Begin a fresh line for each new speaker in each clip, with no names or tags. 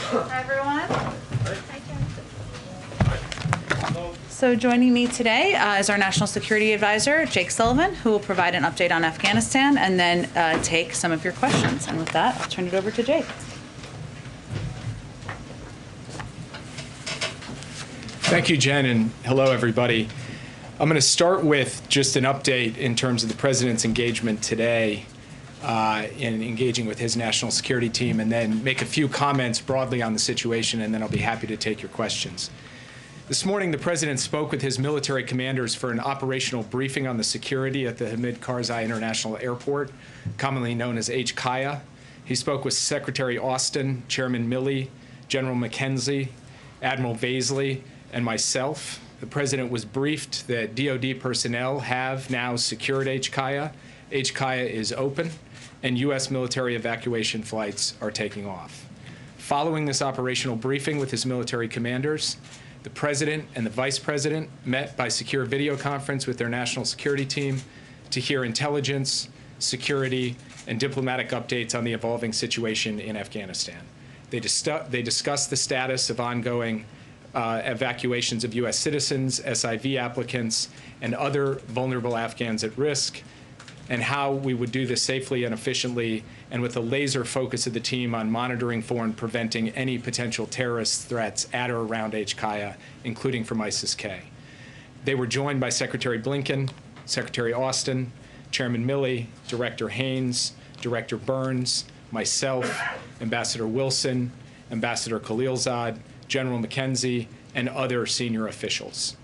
Hi, everyone. Hi, Jen. So joining me today is our National Security Advisor, Jake Sullivan, who will provide an update on Afghanistan and then take some of your questions. And with that, I'll turn it over to Jake.
Thank you, Jen, and hello, everybody. I'm going to start with just an update in terms of the President's engagement today in engaging with his national security team, and then make a few comments broadly on the situation, and then I'll be happy to take your questions. This morning, the President spoke with his military commanders for an operational briefing on the security at the Hamid Karzai International Airport, commonly known as HKIA. He spoke with Secretary Austin, Chairman Milley, General McKenzie, Admiral Baisley, and myself. The President was briefed that DoD personnel have now secured HKIA. HKIA is open, and U.S. military evacuation flights are taking off. Following this operational briefing with his military commanders, the President and the Vice President met by secure video conference with their national security team to hear intelligence, security, and diplomatic updates on the evolving situation in Afghanistan. They discussed the status of ongoing evacuations of U.S. citizens, SIV applicants, and other vulnerable Afghans at risk, and how we would do this safely and efficiently, and with a laser focus of the team on monitoring for and preventing any potential terrorist threats at or around HKIA, including from ISIS-K. They were joined by Secretary Blinken, Secretary Austin, Chairman Milley, Director Haynes, Director Burns, myself, Ambassador Wilson, Ambassador Khalilzad, General McKenzie, and other senior officials.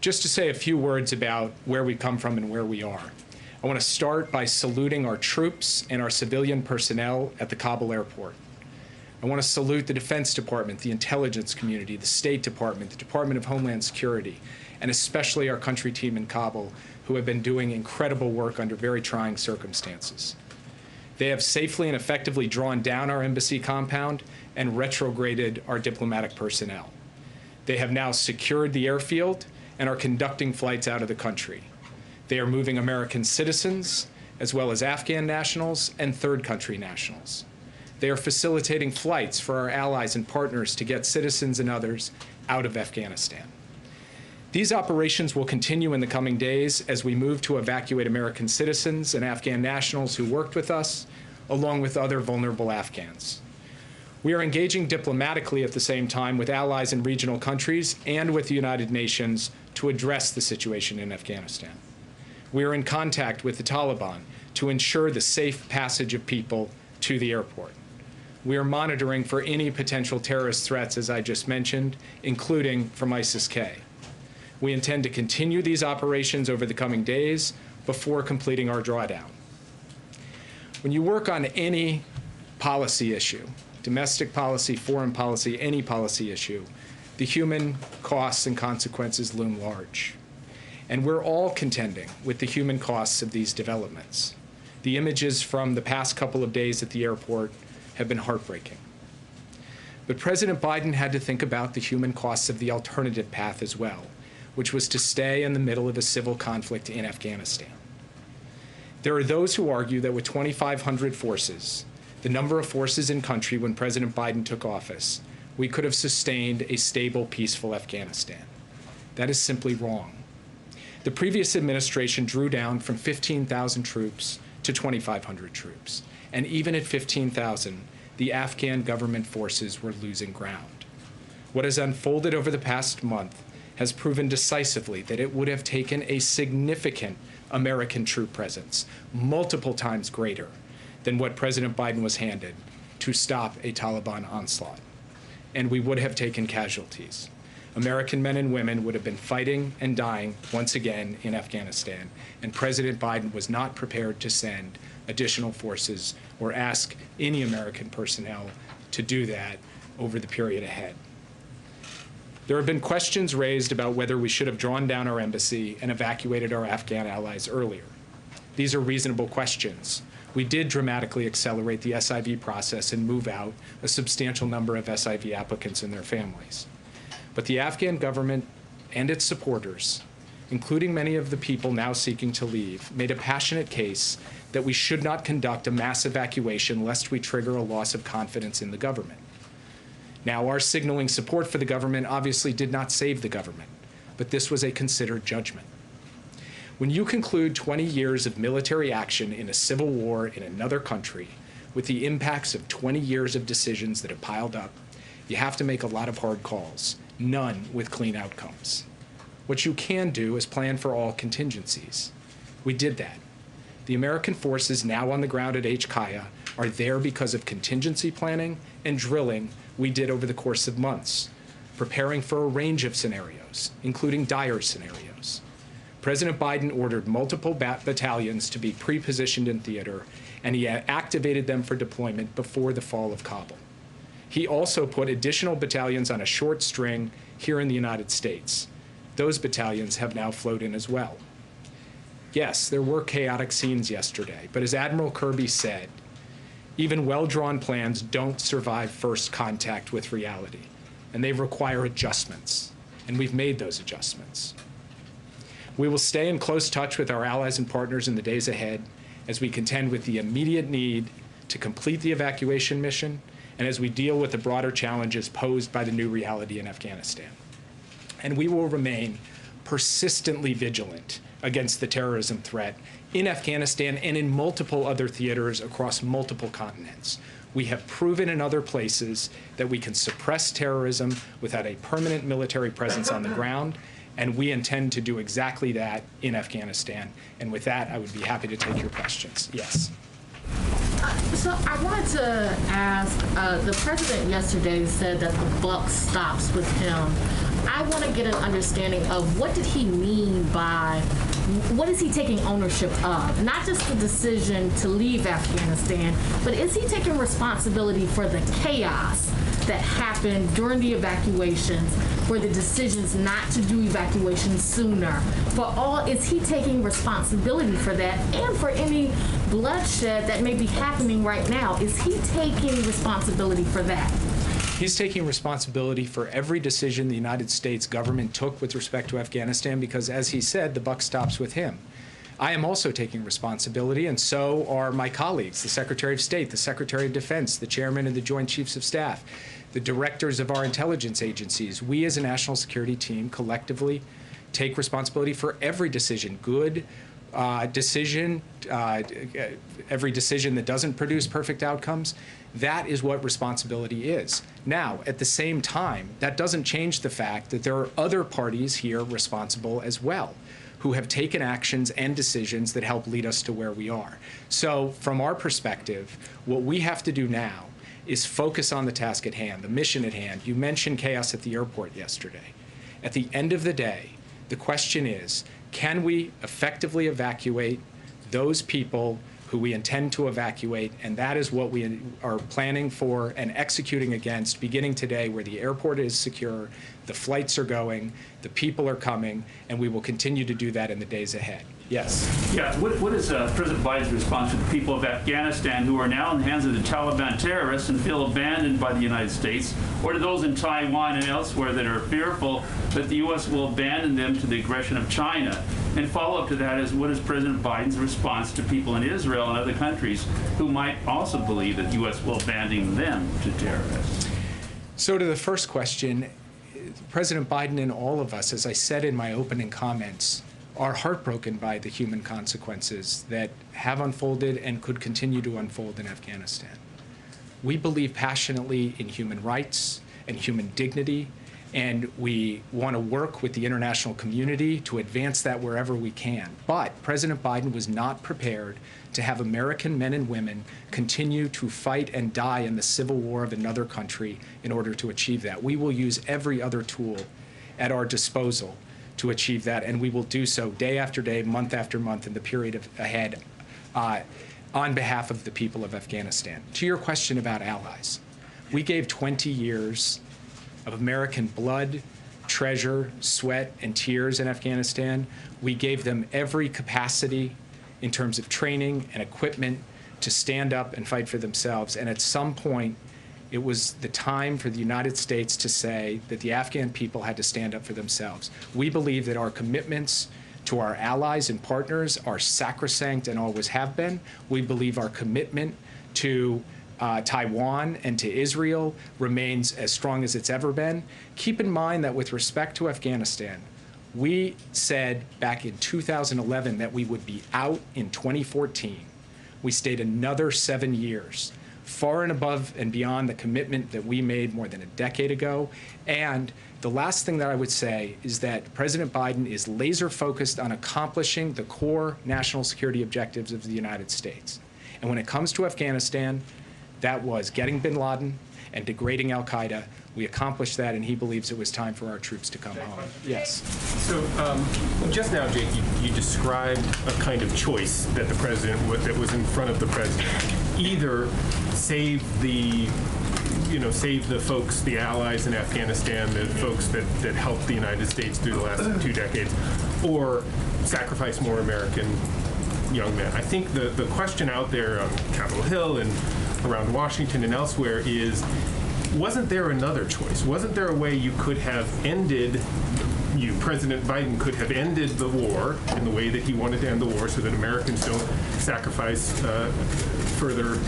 Just to say a few words about where we come from and where we are. I want to start by saluting our troops and our civilian personnel at the Kabul airport. I want to salute the Defense Department, the intelligence community, the State Department, the Department of Homeland Security, and especially our country team in Kabul, who have been doing incredible work under very trying circumstances. They have safely and effectively drawn down our embassy compound and retrograded our diplomatic personnel. They have now secured the airfield and are conducting flights out of the country. They are moving American citizens, as well as Afghan nationals and third country nationals. They are facilitating flights for our allies and partners to get citizens and others out of Afghanistan. These operations will continue in the coming days as we move to evacuate American citizens and Afghan nationals who worked with us, along with other vulnerable Afghans. We are engaging diplomatically at the same time with allies in regional countries and with the United Nations to address the situation in Afghanistan. We are in contact with the Taliban to ensure the safe passage of people to the airport. We are monitoring for any potential terrorist threats, as I just mentioned, including from ISIS-K. We intend to continue these operations over the coming days before completing our drawdown. When you work on any policy issue, domestic policy, foreign policy, any policy issue, the human costs and consequences loom large. And we're all contending with the human costs of these developments. The images from the past couple of days at the airport have been heartbreaking. But President Biden had to think about the human costs of the alternative path as well, which was to stay in the middle of a civil conflict in Afghanistan. There are those who argue that with 2,500 forces, the number of forces in country when President Biden took office, we could have sustained a stable, peaceful Afghanistan. That is simply wrong. The previous administration drew down from 15,000 troops to 2,500 troops. And even at 15,000, the Afghan government forces were losing ground. What has unfolded over the past month has proven decisively that it would have taken a significant American troop presence, multiple times greater than what President Biden was handed, to stop a Taliban onslaught. And we would have taken casualties. American men and women would have been fighting and dying once again in Afghanistan, and President Biden was not prepared to send additional forces or ask any American personnel to do that over the period ahead. There have been questions raised about whether we should have drawn down our embassy and evacuated our Afghan allies earlier. These are reasonable questions. We did dramatically accelerate the SIV process and move out a substantial number of SIV applicants and their families. But the Afghan government and its supporters, including many of the people now seeking to leave, made a passionate case that we should not conduct a mass evacuation lest we trigger a loss of confidence in the government. Now, our signaling support for the government obviously did not save the government, but this was a considered judgment. When you conclude 20 years of military action in a civil war in another country with the impacts of 20 years of decisions that have piled up, you have to make a lot of hard calls, none with clean outcomes. What you can do is plan for all contingencies. We did that. The American forces now on the ground at HKIA are there because of contingency planning and drilling we did over the course of months, preparing for a range of scenarios, including dire scenarios. President Biden ordered multiple battalions to be pre-positioned in theater, and he activated them for deployment before the fall of Kabul. He also put additional battalions on a short string here in the United States. Those battalions have now flowed in as well. Yes, there were chaotic scenes yesterday, but as Admiral Kirby said, even well-drawn plans don't survive first contact with reality, and they require adjustments, and we've made those adjustments. We will stay in close touch with our allies and partners in the days ahead as we contend with the immediate need to complete the evacuation mission and as we deal with the broader challenges posed by the new reality in Afghanistan. And we will remain persistently vigilant against the terrorism threat in Afghanistan and in multiple other theaters across multiple continents. We have proven in other places that we can suppress terrorism without a permanent military presence on the ground, and we intend to do exactly that in Afghanistan. And with that, I would be happy to take your questions. Yes.
So I wanted to ask, the president yesterday said that the buck stops with him. I want to get an understanding of what did he mean by, what is he taking ownership of? Not just the decision to leave Afghanistan, but is he taking responsibility for the chaos that happened during the evacuations, for the decisions not to do evacuations sooner? Is he taking responsibility for that and for any bloodshed that may be happening right now? Is he taking responsibility for that?
He's taking responsibility for every decision the United States government took with respect to Afghanistan because, as he said, the buck stops with him. I am also taking responsibility, and so are my colleagues, the Secretary of State, the Secretary of Defense, the Chairman of the Joint Chiefs of Staff, the directors of our intelligence agencies. We as a national security team collectively take responsibility for every decision, good decision, every decision that doesn't produce perfect outcomes. That is what responsibility is. Now, at the same time, that doesn't change the fact that there are other parties here responsible as well, who have taken actions and decisions that help lead us to where we are. So from our perspective, what we have to do now is focus on the task at hand, the mission at hand. You mentioned chaos at the airport yesterday. At the end of the day, the question is, can we effectively evacuate those people who we intend to evacuate? And that is what we are planning for and executing against beginning today, where the airport is secure, the flights are going, the people are coming, and we will continue to do that in the days ahead. Yes.
Yeah. What is President Biden's response to the people of Afghanistan who are now in the hands of the Taliban terrorists and feel abandoned by the United States, or to those in Taiwan and elsewhere that are fearful that the U.S. will abandon them to the aggression of China? And follow-up to that is, what is President Biden's response to people in Israel and other countries who might also believe that the U.S. will abandon them to terrorists?
So to the first question, President Biden and all of us, as I said in my opening comments, are heartbroken by the human consequences that have unfolded and could continue to unfold in Afghanistan. We believe passionately in human rights and human dignity, and we want to work with the international community to advance that wherever we can. But President Biden was not prepared to have American men and women continue to fight and die in the civil war of another country in order to achieve that. We will use every other tool at our disposal to achieve that, and we will do so day after day, month after month in the period ahead on behalf of the people of Afghanistan. To your question about allies, we gave 20 years of American blood, treasure, sweat, and tears in Afghanistan. We gave them every capacity in terms of training and equipment to stand up and fight for themselves. And at some point, it was the time for the United States to say that the Afghan people had to stand up for themselves. We believe that our commitments to our allies and partners are sacrosanct and always have been. We believe our commitment to Taiwan and to Israel remains as strong as it's ever been. Keep in mind that with respect to Afghanistan, we said back in 2011 that we would be out in 2014. We stayed another 7 years, far and above and beyond the commitment that we made more than a decade ago. And the last thing that I would say is that President Biden is laser focused on accomplishing the core national security objectives of the United States. And when it comes to Afghanistan, that was getting bin Laden and degrading al-Qaeda. We accomplished that, and he believes it was time for our troops to come home. Yes.
So just now, Jake, you described a kind of choice that the president that was in front of the president. Either save the folks, the allies in Afghanistan, the folks that helped the United States through the last 2 decades, or sacrifice more American young men. I think the question out there on Capitol Hill and around Washington and elsewhere is, wasn't there another choice? Wasn't there a way you could have ended, President Biden could have ended the war in the way that he wanted to end the war so that Americans don't sacrifice further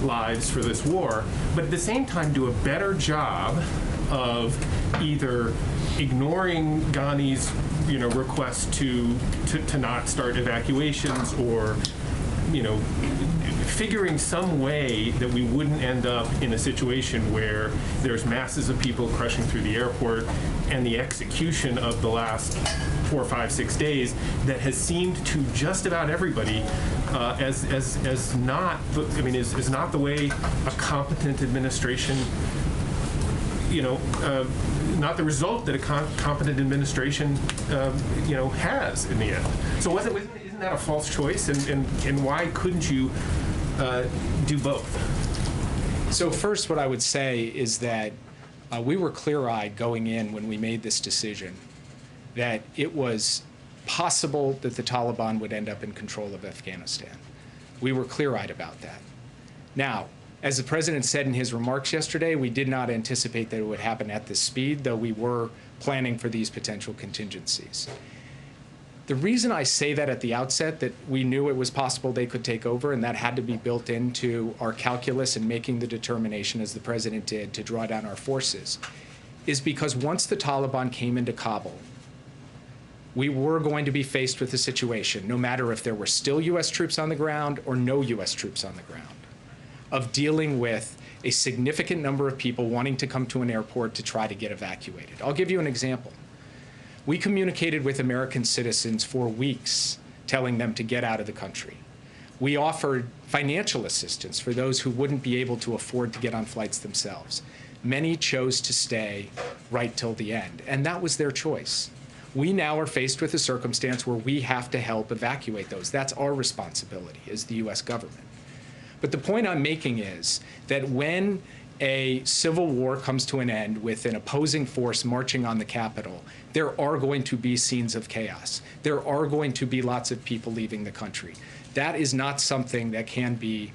lives for this war, but at the same time do a better job of either ignoring Ghani's request to not start evacuations, or figuring some way that we wouldn't end up in a situation where there's masses of people crushing through the airport, and the execution of the last 4, 5, 6 days that has seemed to just about everybody as not is not the way a competent administration, not the result that a competent administration has in the end. So isn't that a false choice, and why couldn't you do both?
So first, what I would say is that we were clear-eyed going in when we made this decision that it was possible that the Taliban would end up in control of Afghanistan. We were clear-eyed about that. Now, as the president said in his remarks yesterday, we did not anticipate that it would happen at this speed, though we were planning for these potential contingencies. The reason I say that at the outset, that we knew it was possible they could take over, and that had to be built into our calculus in making the determination, as the president did, to draw down our forces, is because once the Taliban came into Kabul, we were going to be faced with a situation, no matter if there were still U.S. troops on the ground or no U.S. troops on the ground, of dealing with a significant number of people wanting to come to an airport to try to get evacuated. I'll give you an example. We communicated with American citizens for weeks, telling them to get out of the country. We offered financial assistance for those who wouldn't be able to afford to get on flights themselves. Many chose to stay right till the end, and that was their choice. We now are faced with a circumstance where we have to help evacuate those. That's our responsibility as the U.S. government. But the point I'm making is that when a civil war comes to an end with an opposing force marching on the Capitol, there are going to be scenes of chaos. There are going to be lots of people leaving the country. That is not something that can be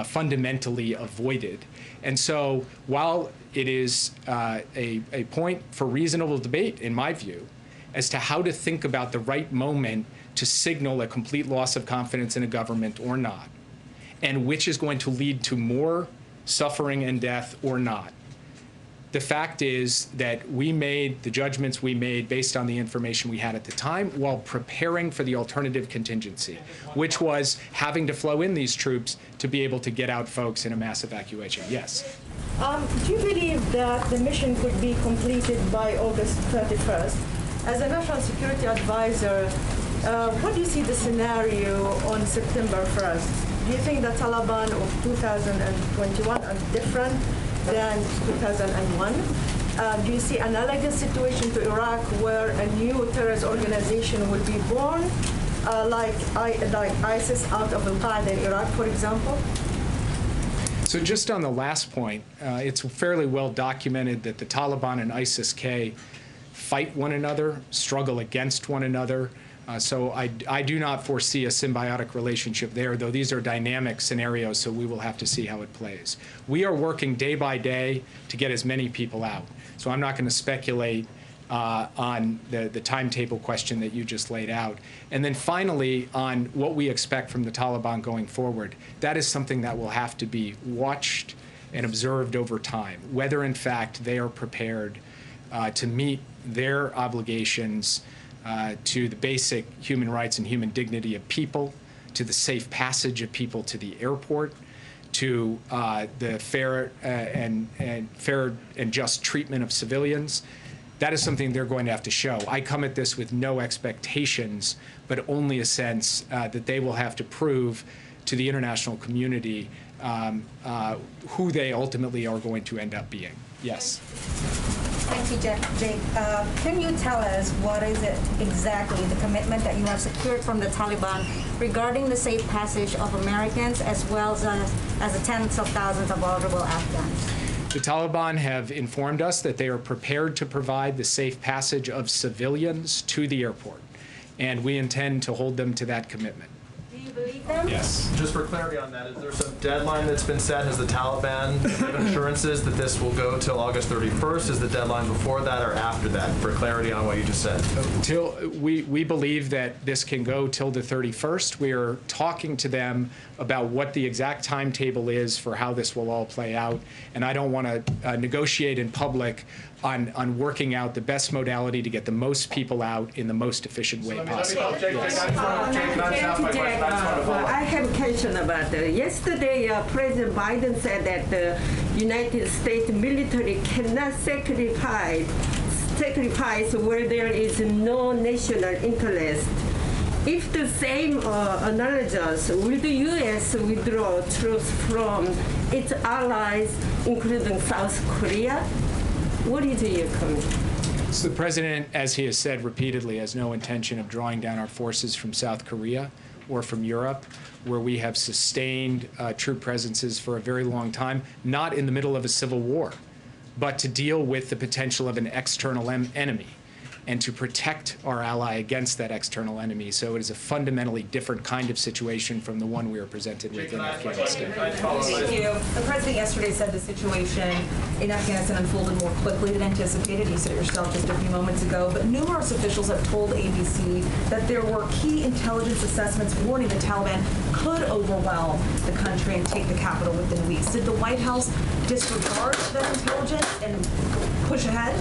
fundamentally avoided. And so while it is a point for reasonable debate, in my view, as to how to think about the right moment to signal a complete loss of confidence in a government or not, and which is going to lead to more suffering and death or not. The fact is that we made the judgments we made based on the information we had at the time while preparing for the alternative contingency, which was having to flow in these troops to be able to get out folks in a mass evacuation. Yes?
Do you believe that the mission could be completed by August 31st? As a national security advisor, what do you see the scenario on September 1st? Do you think the Taliban of 2021 are different than 2001? Do you see analogous situation to Iraq where a new terrorist organization will be born, like ISIS out of al-Qaeda in Iraq, for example?
So just on the last point, it's fairly well documented that the Taliban and ISIS-K fight one another, struggle against one another. So I do not foresee a symbiotic relationship there, though these are dynamic scenarios, so we will have to see how it plays. We are working day by day to get as many people out. So I'm not going to speculate on the timetable question that you just laid out. And then finally, on what we expect from the Taliban going forward, that is something that will have to be watched and observed over time, whether in fact they are prepared to meet their obligations to the basic human rights and human dignity of people, to the safe passage of people to the airport, to the fair and just treatment of civilians. That is something they're going to have to show. I come at this with no expectations, but only a sense that they will have to prove to the international community who they ultimately are going to end up being. Yes.
Thank you, Jake. Can you tell us what is it exactly, the commitment that you have secured from the Taliban regarding the safe passage of Americans as well as the tens of thousands of vulnerable Afghans?
The Taliban have informed us that they are prepared to provide the safe passage of civilians to the airport, and we intend to hold them to that commitment.
Do you believe them?
Yes.
Just for clarity on that, is there some deadline that's been set? Has the Taliban given assurances that this will go till August 31st? Is the deadline before that or after that? For clarity on what you just said.
We believe that this can go till the 31st. We are talking to them about what the exact timetable is for how this will all play out, and I don't want to negotiate in public on working out the best modality to get the most people out in the most efficient way possible.
I have a question about yesterday. President Biden said that the United States military cannot sacrifice where there is no national interest. If the same analogous, will the U.S. withdraw troops from its allies, including South Korea? What is your comment?
So the president, as he has said repeatedly, has no intention of drawing down our forces from South Korea or from Europe, where we have sustained troop presences for a very long time, not in the middle of a civil war, but to deal with the potential of an external enemy and to protect our ally against that external enemy. So it is a fundamentally different kind of situation from the one we are presented with in Afghanistan.
Thank you. The president yesterday said the situation in Afghanistan unfolded more quickly than anticipated. You said it yourself just a few moments ago. But numerous officials have told ABC that there were key intelligence assessments warning the Taliban could overwhelm the country and take the capital within weeks. Did the White House disregard that intelligence and push ahead?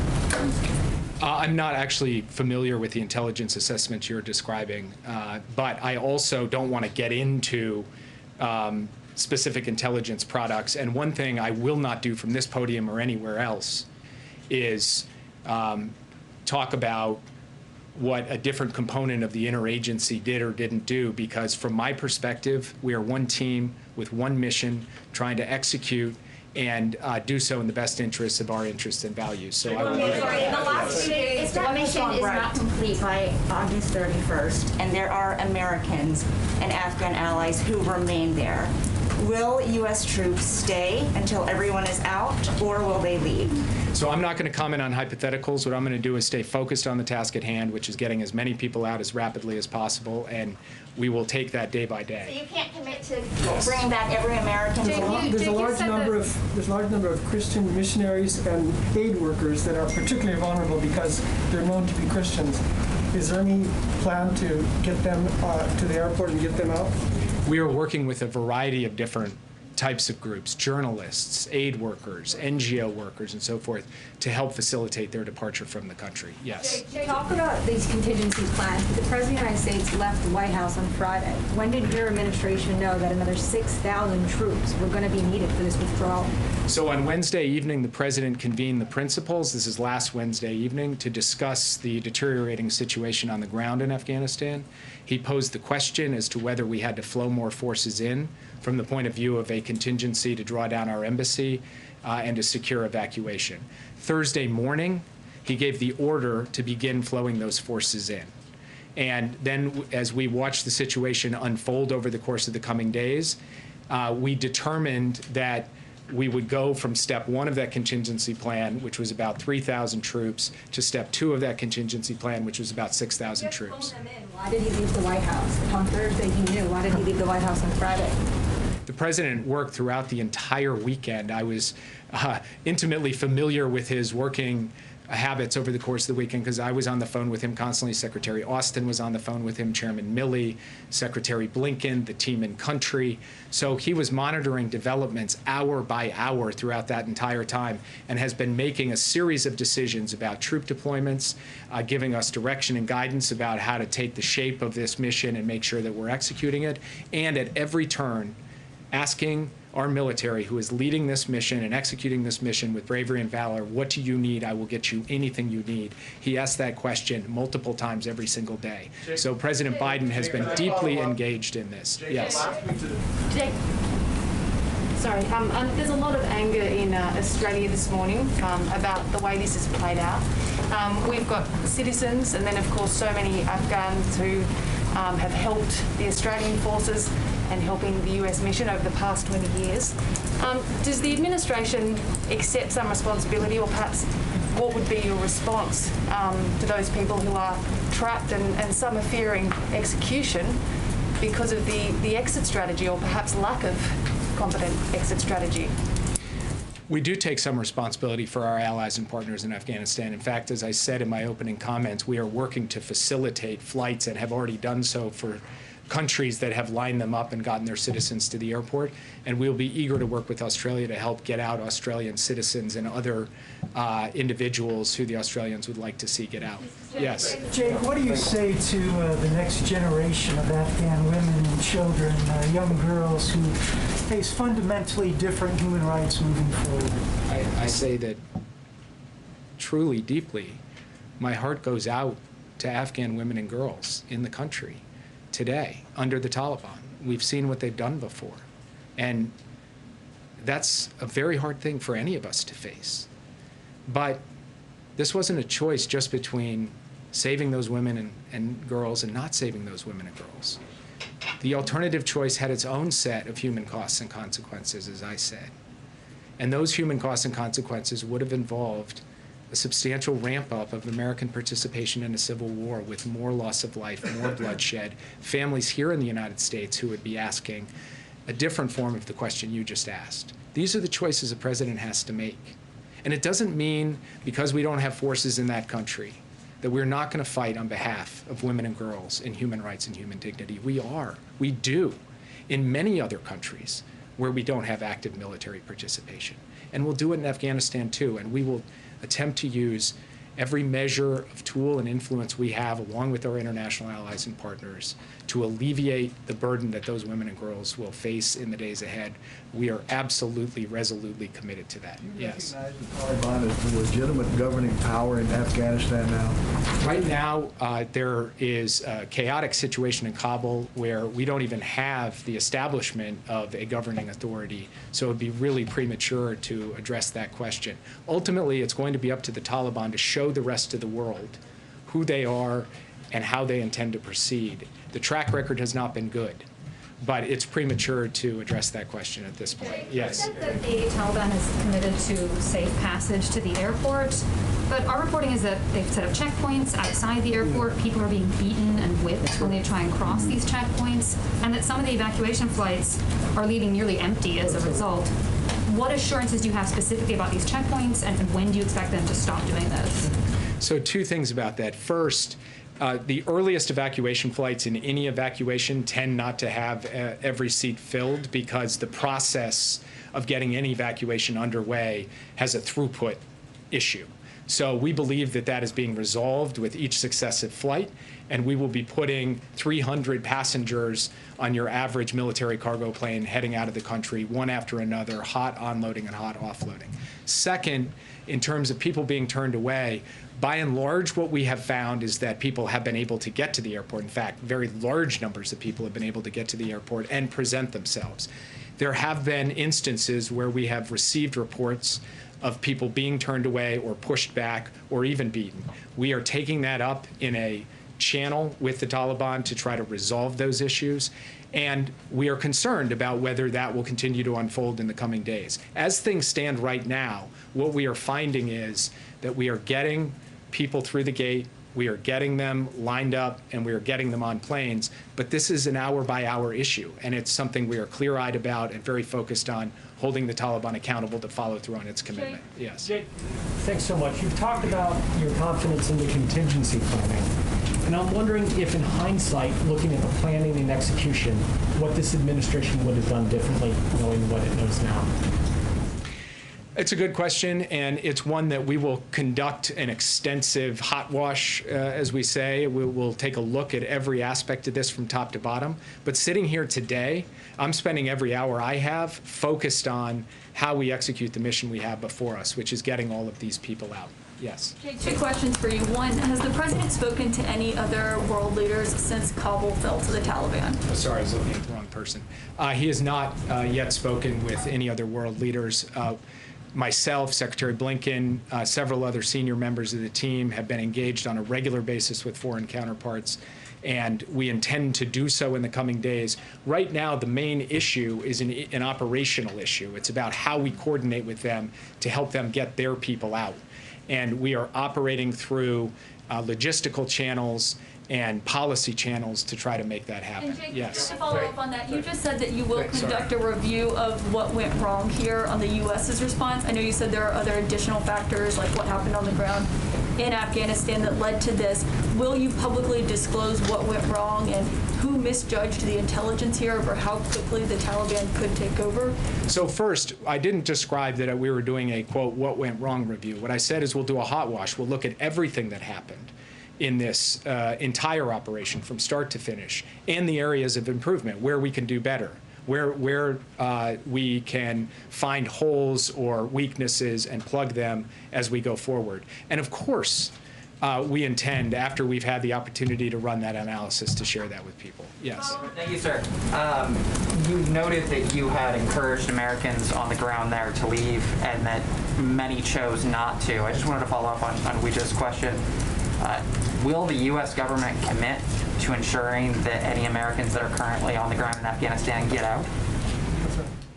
I'm not actually familiar with the intelligence assessments you're describing, but I also don't want to get into specific intelligence products. And one thing I will not do from this podium or anywhere else is talk about what a different component of the interagency did or didn't do, because from my perspective, we are one team with one mission trying to execute and do so in the best interests of our interests and values. So I will leave it at that.
If that mission is not complete by August 31st, and there are Americans and Afghan allies who remain there, will U.S. troops stay until everyone is out, or will they leave?
So I'm not going to comment on hypotheticals. What I'm going to do is stay focused on the task at hand, which is getting as many people out as rapidly as possible, and we will take that day by
So
day.
you can't commit to bringing back every American.
There's a large number of Christian missionaries and aid workers that are particularly vulnerable because they're known to be Christians. Is there any plan to get them to the airport and get them out?
We are working with a variety of different types of groups, journalists, aid workers, NGO workers, and so forth, to help facilitate their departure from the country. Yes.
Talk about these contingency plans. The President of the United States left the White House on Friday. When did your administration know that another 6,000 troops were going to be needed for this withdrawal?
So on Wednesday evening, the president convened the principals, this is last Wednesday evening, to discuss the deteriorating situation on the ground in Afghanistan. He posed the question as to whether we had to flow more forces in from the point of view of a contingency to draw down our embassy and to secure evacuation. Thursday morning, he gave the order to begin flowing those forces in. And then as we watched the situation unfold over the course of the coming days, we determined that we would go from step one of that contingency plan, which was about 3,000 troops, to step two of that contingency plan, which was about 6,000 troops.
Why did he leave the White House? If on Thursday he knew, why did he leave the White House on Friday?
The president worked throughout the entire weekend. I was intimately familiar with his working habits over the course of the weekend because I was on the phone with him constantly. Secretary Austin was on the phone with him, Chairman Milley, Secretary Blinken, the team in country. So he was monitoring developments hour by hour throughout that entire time and has been making a series of decisions about troop deployments, giving us direction and guidance about how to take the shape of this mission and make sure that we're executing it, and at every turn asking our military, who is leading this mission and executing this mission with bravery and valor, what do you need? I will get you anything you need. He asked that question multiple times every single day. So President Biden has been deeply engaged in this. Yes.
Jake. Sorry, there's a lot of anger in Australia this morning about the way this has played out. We've got citizens and then, of course, so many Afghans who have helped the Australian forces and helping the US mission over the past 20 years. Does the administration accept some responsibility, or perhaps what would be your response to those people who are trapped and some are fearing execution because of the exit strategy, or perhaps lack of competent exit strategy?
We do take some responsibility for our allies and partners in Afghanistan. In fact, as I said in my opening comments, we are working to facilitate flights and have already done so for countries that have lined them up and gotten their citizens to the airport. And we'll be eager to work with Australia to help get out Australian citizens and other individuals who the Australians would like to see get out. Yes.
Jake, what do you say to the next generation of Afghan women and children, young girls who face fundamentally different human rights moving forward?
I say that truly, deeply, my heart goes out to Afghan women and girls in the country today under the Taliban. We've seen what they've done before. And that's a very hard thing for any of us to face. But this wasn't a choice just between saving those women and girls and not saving those women and girls. The alternative choice had its own set of human costs and consequences, as I said. And those human costs and consequences would have involved a substantial ramp-up of American participation in a civil war with more loss of life, more bloodshed, families here in the United States who would be asking a different form of the question you just asked. These are the choices a president has to make. And it doesn't mean, because we don't have forces in that country, that we're not going to fight on behalf of women and girls and human rights and human dignity. We are. We do. In many other countries where we don't have active military participation. And we'll do it in Afghanistan too, and we will attempt to use every measure of tool and influence we have, along with our international allies and partners, to alleviate the burden that those women and girls will face in the days ahead. We are absolutely, resolutely committed to that. Yes.
Do you recognize the Taliban as the legitimate governing power in Afghanistan now?
Right now, there is a chaotic situation in Kabul where we don't even have the establishment of a governing authority, so it would be really premature to address that question. Ultimately, it's going to be up to the Taliban to show the rest of the world who they are and how they intend to proceed. The track record has not been good, but it's premature to address that question at this point. Yes.
You said that the Taliban has committed to safe passage to the airport, but our reporting is that they've set up checkpoints outside the airport. People are being beaten and whipped when they try and cross these checkpoints, and that some of the evacuation flights are leaving nearly empty as a result. What assurances do you have specifically about these checkpoints, and when do you expect them to stop doing this?
So two things about that. First, the earliest evacuation flights in any evacuation tend not to have every seat filled because the process of getting any evacuation underway has a throughput issue. So we believe that that is being resolved with each successive flight, and we will be putting 300 passengers on your average military cargo plane heading out of the country, one after another, hot onloading and hot offloading. Second, in terms of people being turned away, by and large, what we have found is that people have been able to get to the airport. In fact, very large numbers of people have been able to get to the airport and present themselves. There have been instances where we have received reports of people being turned away or pushed back or even beaten. We are taking that up in a channel with the Taliban to try to resolve those issues, and we are concerned about whether that will continue to unfold in the coming days. As things stand right now, what we are finding is that we are getting people through the gate, we are getting them lined up, and we are getting them on planes, but this is an hour-by-hour issue, and it's something we are clear-eyed about and very focused on holding the Taliban accountable to follow through on its commitment. Yes.
Jake, thanks so much. You've talked about your confidence in the contingency planning. And I'm wondering if, in hindsight, looking at the planning and execution, what this administration would have done differently, knowing what it knows now.
It's a good question, and it's one that we will conduct an extensive hot wash, as we say. We'll take a look at every aspect of this from top to bottom. But sitting here today, I'm spending every hour I have focused on how we execute the mission we have before us, which is getting all of these people out. Yes.
Jake, 2 questions for you. One, has the president spoken to any other world leaders since Kabul fell to the Taliban?
Oh, sorry, I was looking at the wrong person. He has not yet spoken with any other world leaders. Myself, Secretary Blinken, several other senior members of the team have been engaged on a regular basis with foreign counterparts, and we intend to do so in the coming days. Right now, the main issue is an operational issue. It's about how we coordinate with them to help them get their people out. And we are operating through logistical channels and policy channels to try to make that happen.
And Jake,
yes.
just to follow up on that, you just said that you will conduct a review of what went wrong here on the U.S.'s response. I know you said there are other additional factors, like what happened on the ground in Afghanistan that led to this. Will you publicly disclose what went wrong and who misjudged the intelligence here over how quickly the Taliban could take over?
So first, I didn't describe that we were doing a, quote, what went wrong review. What I said is we'll do a hot wash. We'll look at everything that happened in this entire operation from start to finish, and the areas of improvement, where we can do better, where we can find holes or weaknesses and plug them as we go forward. And of course, we intend, after we've had the opportunity to run that analysis, to share that with people. Yes.
Thank you, sir. You noted that you had encouraged Americans on the ground there to leave and that many chose not to. I just wanted to follow up on Weeja's question. Will the U.S. government commit to ensuring that any Americans that are currently on the ground in Afghanistan get out?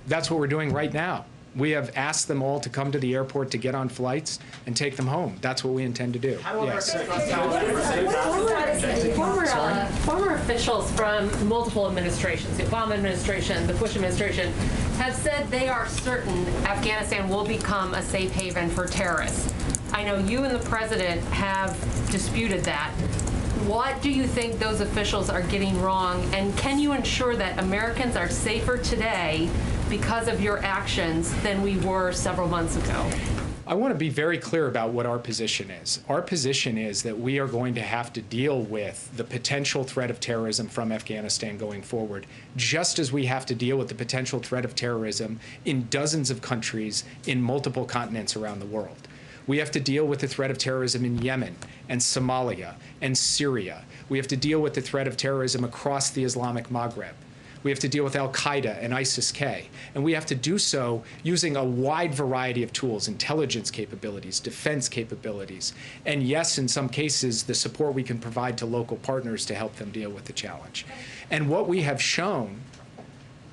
That's what we're doing right now. We have asked them all to come to the airport to get on flights and take them home. That's what we intend to do. Yes.
Former officials from multiple administrations, the Obama administration, the Bush administration, have said they are certain Afghanistan will become a safe haven for terrorists. I know you and the president have disputed that. What do you think those officials are getting wrong, and can you ensure that Americans are safer today because of your actions than we were several months ago?
I want to be very clear about what our position is. Our position is that we are going to have to deal with the potential threat of terrorism from Afghanistan going forward, just as we have to deal with the potential threat of terrorism in dozens of countries in multiple continents around the world. We have to deal with the threat of terrorism in Yemen and Somalia and Syria. We have to deal with the threat of terrorism across the Islamic Maghreb. We have to deal with Al-Qaeda and ISIS-K. And we have to do so using a wide variety of tools, intelligence capabilities, defense capabilities, and yes, in some cases, the support we can provide to local partners to help them deal with the challenge. And what we have shown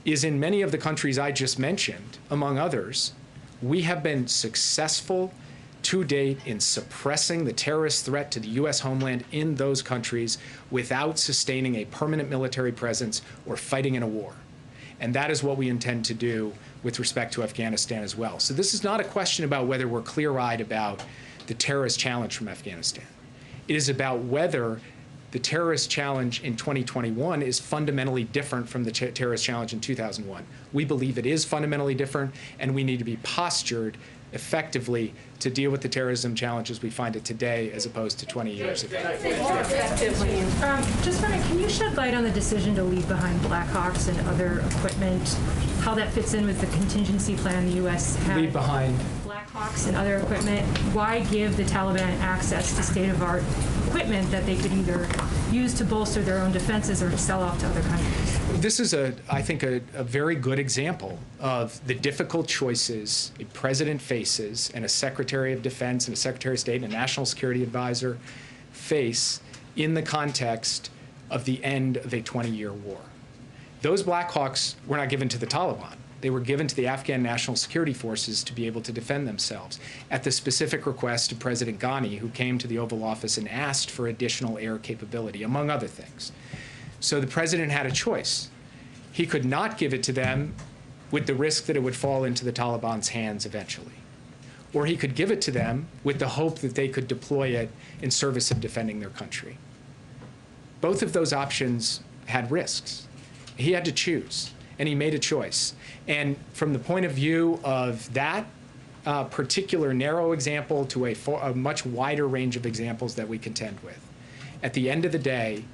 is in many of the countries I just mentioned, among others, we have been successful to date in suppressing the terrorist threat to the U.S. homeland in those countries without sustaining a permanent military presence or fighting in a war. And that is what we intend to do with respect to Afghanistan as well. So this is not a question about whether we're clear-eyed about the terrorist challenge from Afghanistan. It is about whether the terrorist challenge in 2021 is fundamentally different from the terrorist challenge in 2001. We believe it is fundamentally different, and we need to be postured effectively to deal with the terrorism challenges we find it today as opposed to 20 years ago.
Just wondering, can you shed light on the decision to leave behind Blackhawks and other equipment, how that fits in with the contingency plan the U.S. had?
Leave behind
Blackhawks and other equipment. Why give the Taliban access to state-of-the-art equipment that they could either use to bolster their own defenses or to sell off to other countries?
This is, I think, a very good example of the difficult choices a president faces and a Secretary of Defense and a Secretary of State and a National Security Advisor face in the context of the end of a 20-year war. Those Blackhawks were not given to the Taliban. They were given to the Afghan National Security Forces to be able to defend themselves at the specific request of President Ghani, who came to the Oval Office and asked for additional air capability, among other things. So the president had a choice. He could not give it to them with the risk that it would fall into the Taliban's hands eventually. Or he could give it to them with the hope that they could deploy it in service of defending their country. Both of those options had risks. He had to choose, and he made a choice. And from the point of view of that particular narrow example to a much wider range of examples that we contend with, at the end of the day,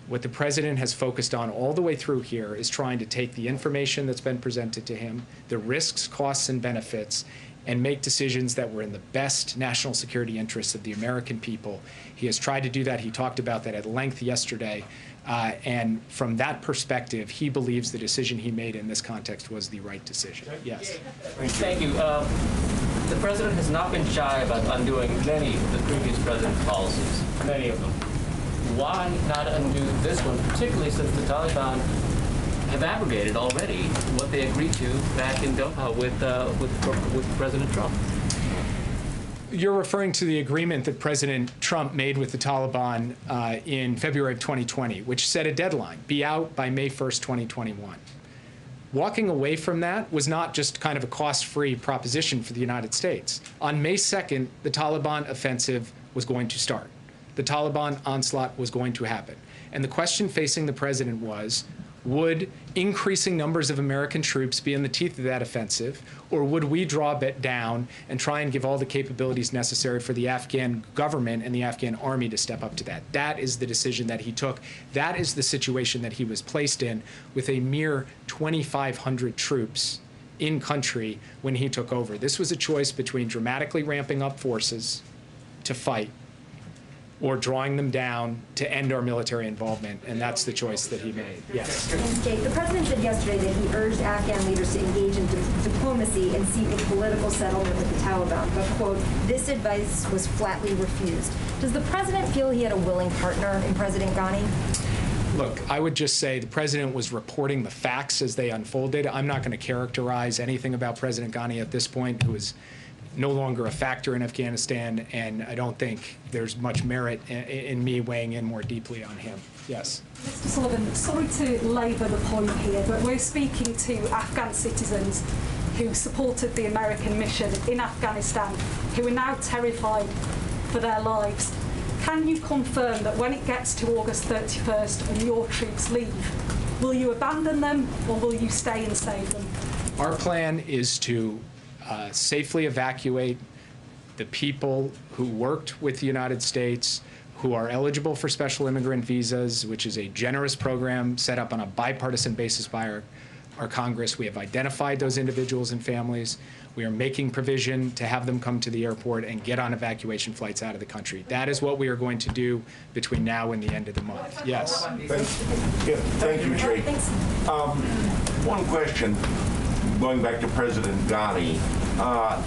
what the president has focused on all the way through here is trying to take the information that's been presented to him, the risks, costs, and benefits, and make decisions that were in the best national security interests of the American people. He has tried to do that. He talked about that at length yesterday. And from that perspective, he believes the decision he made in this context was the right decision. Yes.
Thank you. The president has not been shy about undoing many of the previous president's policies, many of them. Why not undo this one, particularly since the Taliban have abrogated already what they agreed to back in Doha with President Trump?
You're referring to the agreement that President Trump made with the Taliban in February of 2020, which set a deadline, be out by May 1st, 2021. Walking away from that was not just kind of a cost-free proposition for the United States. On May 2nd, the Taliban offensive was going to start. The Taliban onslaught was going to happen. And the question facing the president was, would increasing numbers of American troops be in the teeth of that offensive, or would we draw it down and try and give all the capabilities necessary for the Afghan government and the Afghan army to step up to that? That is the decision that he took. That is the situation that he was placed in with a mere 2,500 troops in country when he took over. This was a choice between dramatically ramping up forces to fight or drawing them down to end our military involvement, and that's the choice that he made. Yes.
Jake, the president said yesterday that he urged Afghan leaders to engage in diplomacy and seek a political settlement with the Taliban, but, quote, this advice was flatly refused. Does the president feel he had a willing partner in President Ghani?
Look, I would just say the president was reporting the facts as they unfolded. I'm not going to characterize anything about President Ghani at this point, who is no longer a factor in Afghanistan, and I don't think there's much merit in me weighing in more deeply on him. Yes.
Mr. Sullivan, sorry to labour the point here, but we're speaking to Afghan citizens who supported the American mission in Afghanistan, who are now terrified for their lives. Can you confirm that when it gets to August 31st and your troops leave, will you abandon them or will you stay and save them?
Our plan is to safely evacuate the people who worked with the United States, who are eligible for special immigrant visas, which is a generous program set up on a bipartisan basis by our Congress. We have identified those individuals and families. We are making provision to have them come to the airport and get on evacuation flights out of the country. That is what we are going to do between now and the end of the month. Yes.
Thank you, Jake. One question. Going back to President Ghani,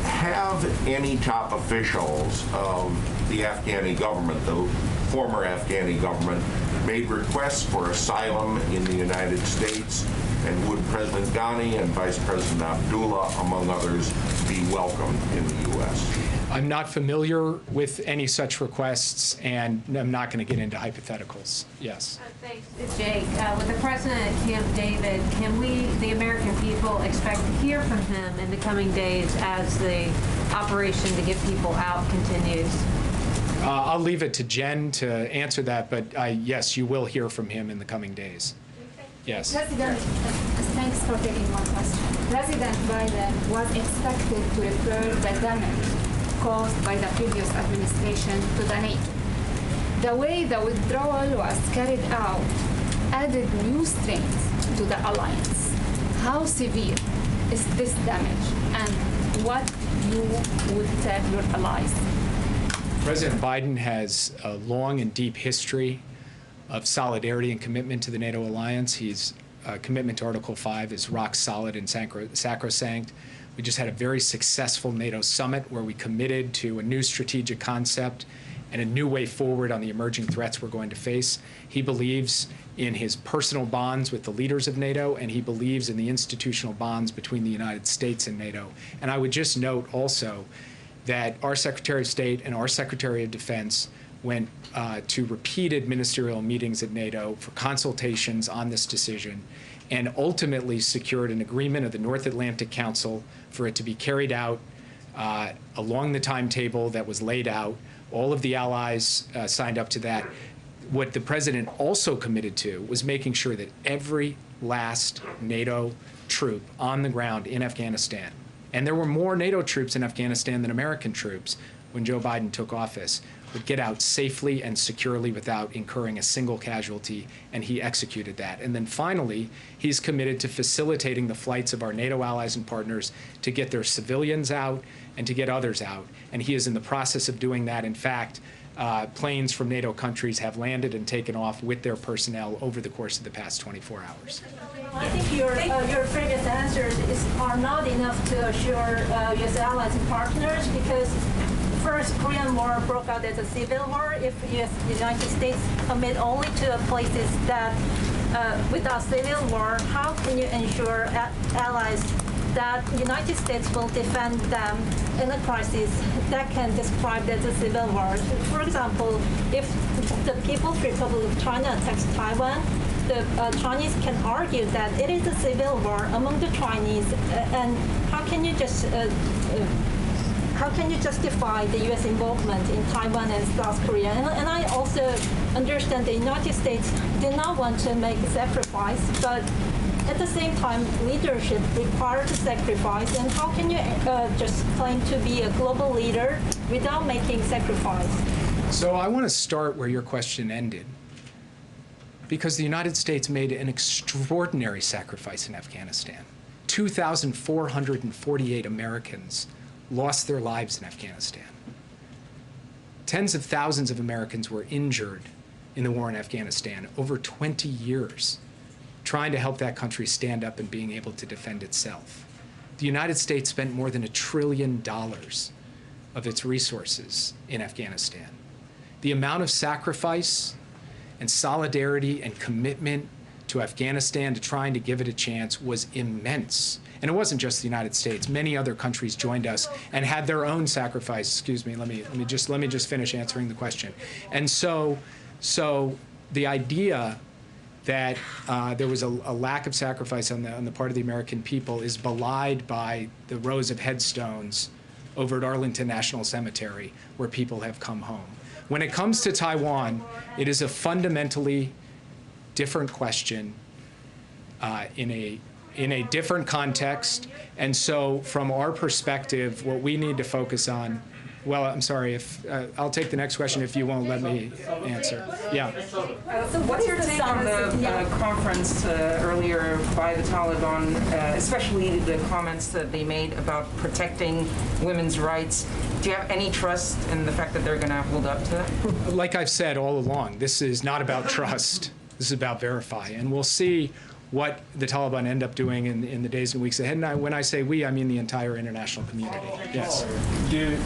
have any top officials of the Afghani government, the former Afghani government, made requests for asylum in the United States? And would President Ghani and Vice President Abdullah, among others, be welcomed in the U.S.?
I'm not familiar with any such requests, and I'm not going to get into hypotheticals. Yes.
Thanks, Jake. With the president at Camp David, can we, the American people, expect to hear from him in the coming days as the operation to get people out continues?
I'll leave it to Jen to answer that, but yes, you will hear from him in the coming days. Yes.
President, thanks for taking my question. President Biden was expected to repair the damage caused by the previous administration to the NATO. The way the withdrawal was carried out added new strength to the alliance. How severe is this damage, and what you would tell your allies?
President Biden has a long and deep history of solidarity and commitment to the NATO alliance. His commitment to Article 5 is rock solid and sacrosanct. We just had a very successful NATO summit where we committed to a new strategic concept and a new way forward on the emerging threats we're going to face. He believes in his personal bonds with the leaders of NATO, and he believes in the institutional bonds between the United States and NATO. And I would just note also that our Secretary of State and our Secretary of Defense went to repeated ministerial meetings at NATO for consultations on this decision. and ultimately secured an agreement of the North Atlantic Council for it to be carried out along the timetable that was laid out. All of the allies signed up to that. What the president also committed to was making sure that every last NATO troop on the ground in Afghanistan, and there were more NATO troops in Afghanistan than American troops when Joe Biden took office, would get out safely and securely without incurring a single casualty, and he executed that. And then finally, he's committed to facilitating the flights of our NATO allies and partners to get their civilians out and to get others out. And he is in the process of doing that. In fact, planes from NATO countries have landed and taken off with their personnel over the course of the past 24 hours.
I think your previous answers are not enough to assure U.S. allies and partners, because first Korean War broke out as a civil war. If the United States commit only to places that without civil war, how can you ensure allies that the United States will defend them in a crisis that can describe as a civil war? For example, if the People's Republic of China attacks Taiwan, the Chinese can argue that it is a civil war among the Chinese, and how can you just how can you justify the U.S. involvement in Taiwan and South Korea? And I also understand the United States did not want to make a sacrifice, but at the same time, leadership requires a sacrifice. And how can you just claim to be a global leader without making sacrifice?
So I want to start where your question ended, because the United States made an extraordinary sacrifice in Afghanistan. 2,448 Americans lost their lives in Afghanistan. Tens of thousands of Americans were injured in the war in Afghanistan over 20 years, trying to help that country stand up and being able to defend itself. The United States spent more than $1 trillion of its resources in Afghanistan. The amount of sacrifice and solidarity and commitment to Afghanistan, to trying to give it a chance, was immense. And it wasn't just the United States. Many other countries joined us and had their own sacrifice. Excuse me. Let me just finish answering the question. And so the idea that there was a lack of sacrifice on the part of the American people is belied by the rows of headstones over at Arlington National Cemetery, where people have come home. When it comes to Taiwan, it is a fundamentally different question in a different context. And so from our perspective, what we need to focus on, well, I'm sorry, if I'll take the next question if you won't let me answer. Yeah.
So what's your take on the conference earlier by the Taliban, especially the comments that they made about protecting women's rights? Do you have any trust in the fact that they're going to hold up to that?
Like I've said all along, this is not about trust. This is about verify. And we'll see what the Taliban end up doing in the days and weeks ahead. And when I say we, I mean the entire international community. Yes.
The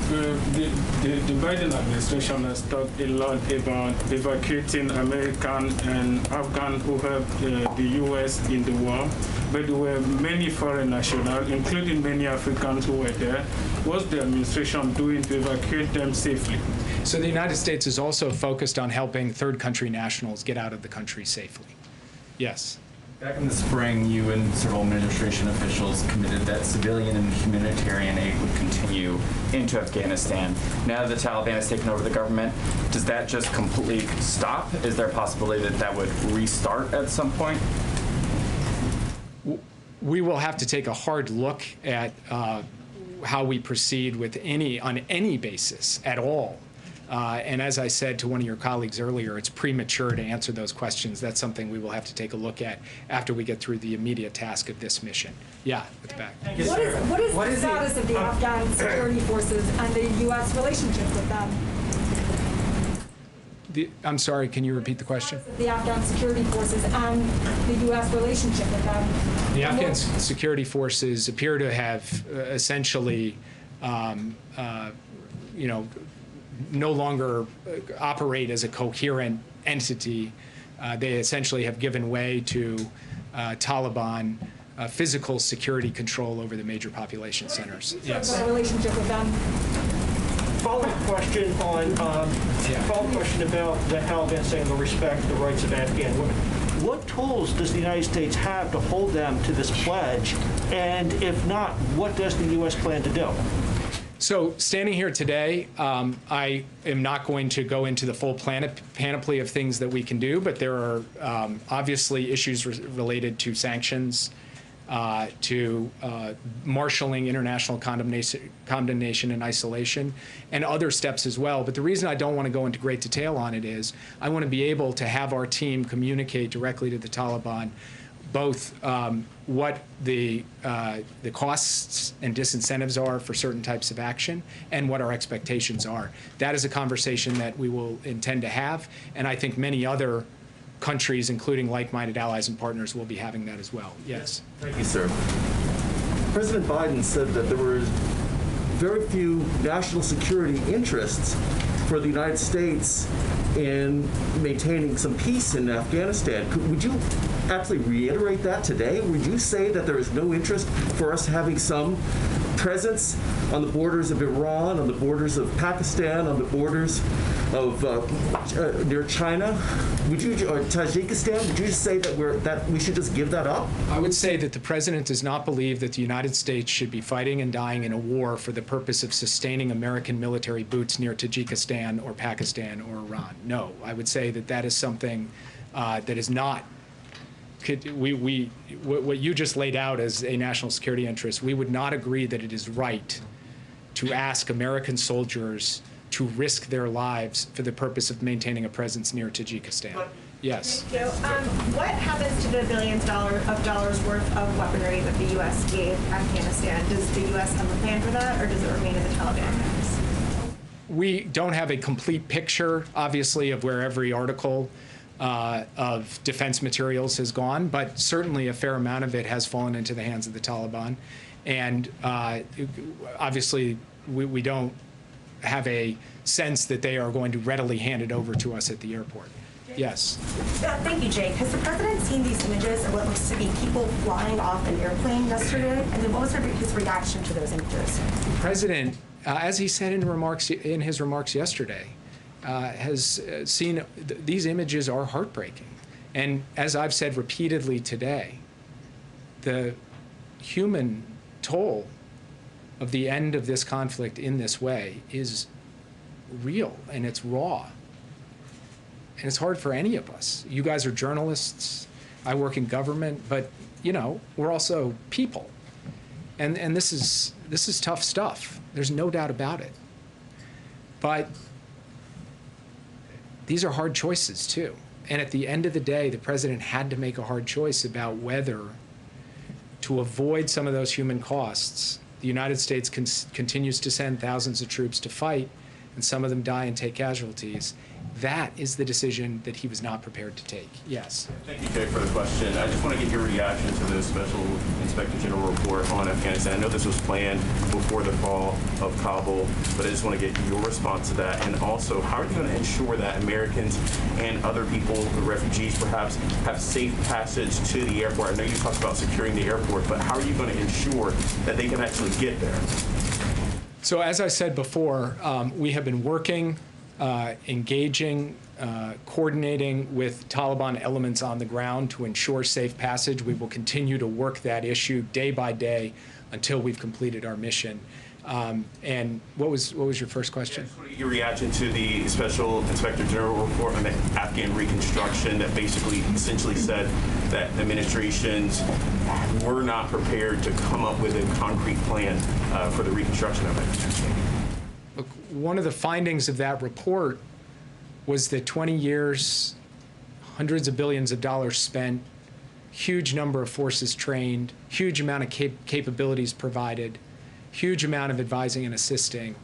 Biden administration has talked a lot about evacuating American and Afghan who helped the U.S. in the war, but there were many foreign nationals, including many Africans who were there. What's the administration doing to evacuate them safely?
So the United States is also focused on helping third country nationals get out of the country safely. Yes.
Back in the spring, you and several administration officials committed that civilian and humanitarian aid would continue into Afghanistan. Now that the Taliban has taken over the government, does that just completely stop? Is there a possibility that that would restart at some point?
We will have to take a hard look at how we proceed with on any basis at all. And as I said to one of your colleagues earlier, it's premature to answer those questions. That's something we will have to take a look at after we get through the immediate task of this mission. Yeah, at the back.
What is the status of the Afghan security forces and the U.S. relationship with them?
I'm sorry, can you repeat the question?
The Afghan security forces and the U.S. relationship with them.
The Afghan security forces appear to have essentially, no longer operate as a coherent entity. They essentially have given way to Taliban physical security control over the major population centers.
Yes. The relationship with them.
Follow-up question on follow-up question about the Taliban saying they'll respect the rights of Afghan women.
what tools does the United States have to hold them to this pledge? And if not, what does the U.S. plan to do?
So standing here today, I am not going to go into the full panoply of things that we can do, but there are obviously issues related to sanctions, to marshaling international condemnation and isolation, and other steps as well. But the reason I don't want to go into great detail on it is I want to be able to have our team communicate directly to the Taliban both what the costs and disincentives are for certain types of action and what our expectations are. That is a conversation that we will intend to have, and I think many other countries, including like-minded allies and partners, will be having that as well. Yes.
Thank you, sir. President Biden said that there were very few national security interests for the United States in maintaining some peace in Afghanistan. Would you actually reiterate that today? Would you say that there is no interest for us having some presence on the borders of Iran, on the borders of Pakistan, on the borders of near China? Would you, or Tajikistan? Would you just say that we should just give that up?
I would say that the president does not believe that the United States should be fighting and dying in a war for the purpose of sustaining American military boots near Tajikistan or Pakistan or Iran. No, I would say that that is something that is not. What you just laid out as a national security interest, we would not agree that it is right to ask American soldiers to risk their lives for the purpose of maintaining a presence near Tajikistan. Yes.
Thank you. What happens to the billions of dollars worth of weaponry that the U.S. gave Afghanistan? Does the U.S. have a plan for that, or does it remain in the Taliban hands?
We don't have a complete picture, obviously, of where every article of defense materials has gone, but certainly a fair amount of it has fallen into the hands of the Taliban. And obviously, we don't have a sense that they are going to readily hand it over to us at the airport. Yes.
Thank you, Jake. Has the president seen these images of what looks to be people flying off an airplane yesterday? And then what was his reaction to those images?
The president, as he said in his remarks yesterday, has seen these images are heartbreaking. And as I've said repeatedly today, the human toll of the end of this conflict in this way is real and it's raw. And it's hard for any of us. You guys are journalists, I work in government, but you know, we're also people. And this is tough stuff. There's no doubt about it. But these are hard choices too. And at the end of the day, the president had to make a hard choice about whether to avoid some of those human costs. The United States continues to send thousands of troops to fight, and some of them die and take casualties. That is the decision that he was not prepared to take. Yes.
Thank you, Jake, for the question. I just want to get your reaction to the Special Inspector General report on Afghanistan. I know this was planned before the fall of Kabul, but I just want to get your response to that. And also, how are you going to ensure that Americans and other people, refugees perhaps, have safe passage to the airport? I know you talked about securing the airport, but how are you going to ensure that they can actually get there?
So as I said before, we have been working, engaging, coordinating with Taliban elements on the ground to ensure safe passage. We will continue to work that issue day by day until we've completed our mission. And what was your first question?
Your reaction to the Special Inspector General report on the Afghan reconstruction that basically essentially said that administrations were not prepared to come up with a concrete plan for the reconstruction of it.
Look, one of the findings of that report was that 20 years, hundreds of billions of dollars spent, huge number of forces trained, huge amount of capabilities provided, huge amount of advising and assisting,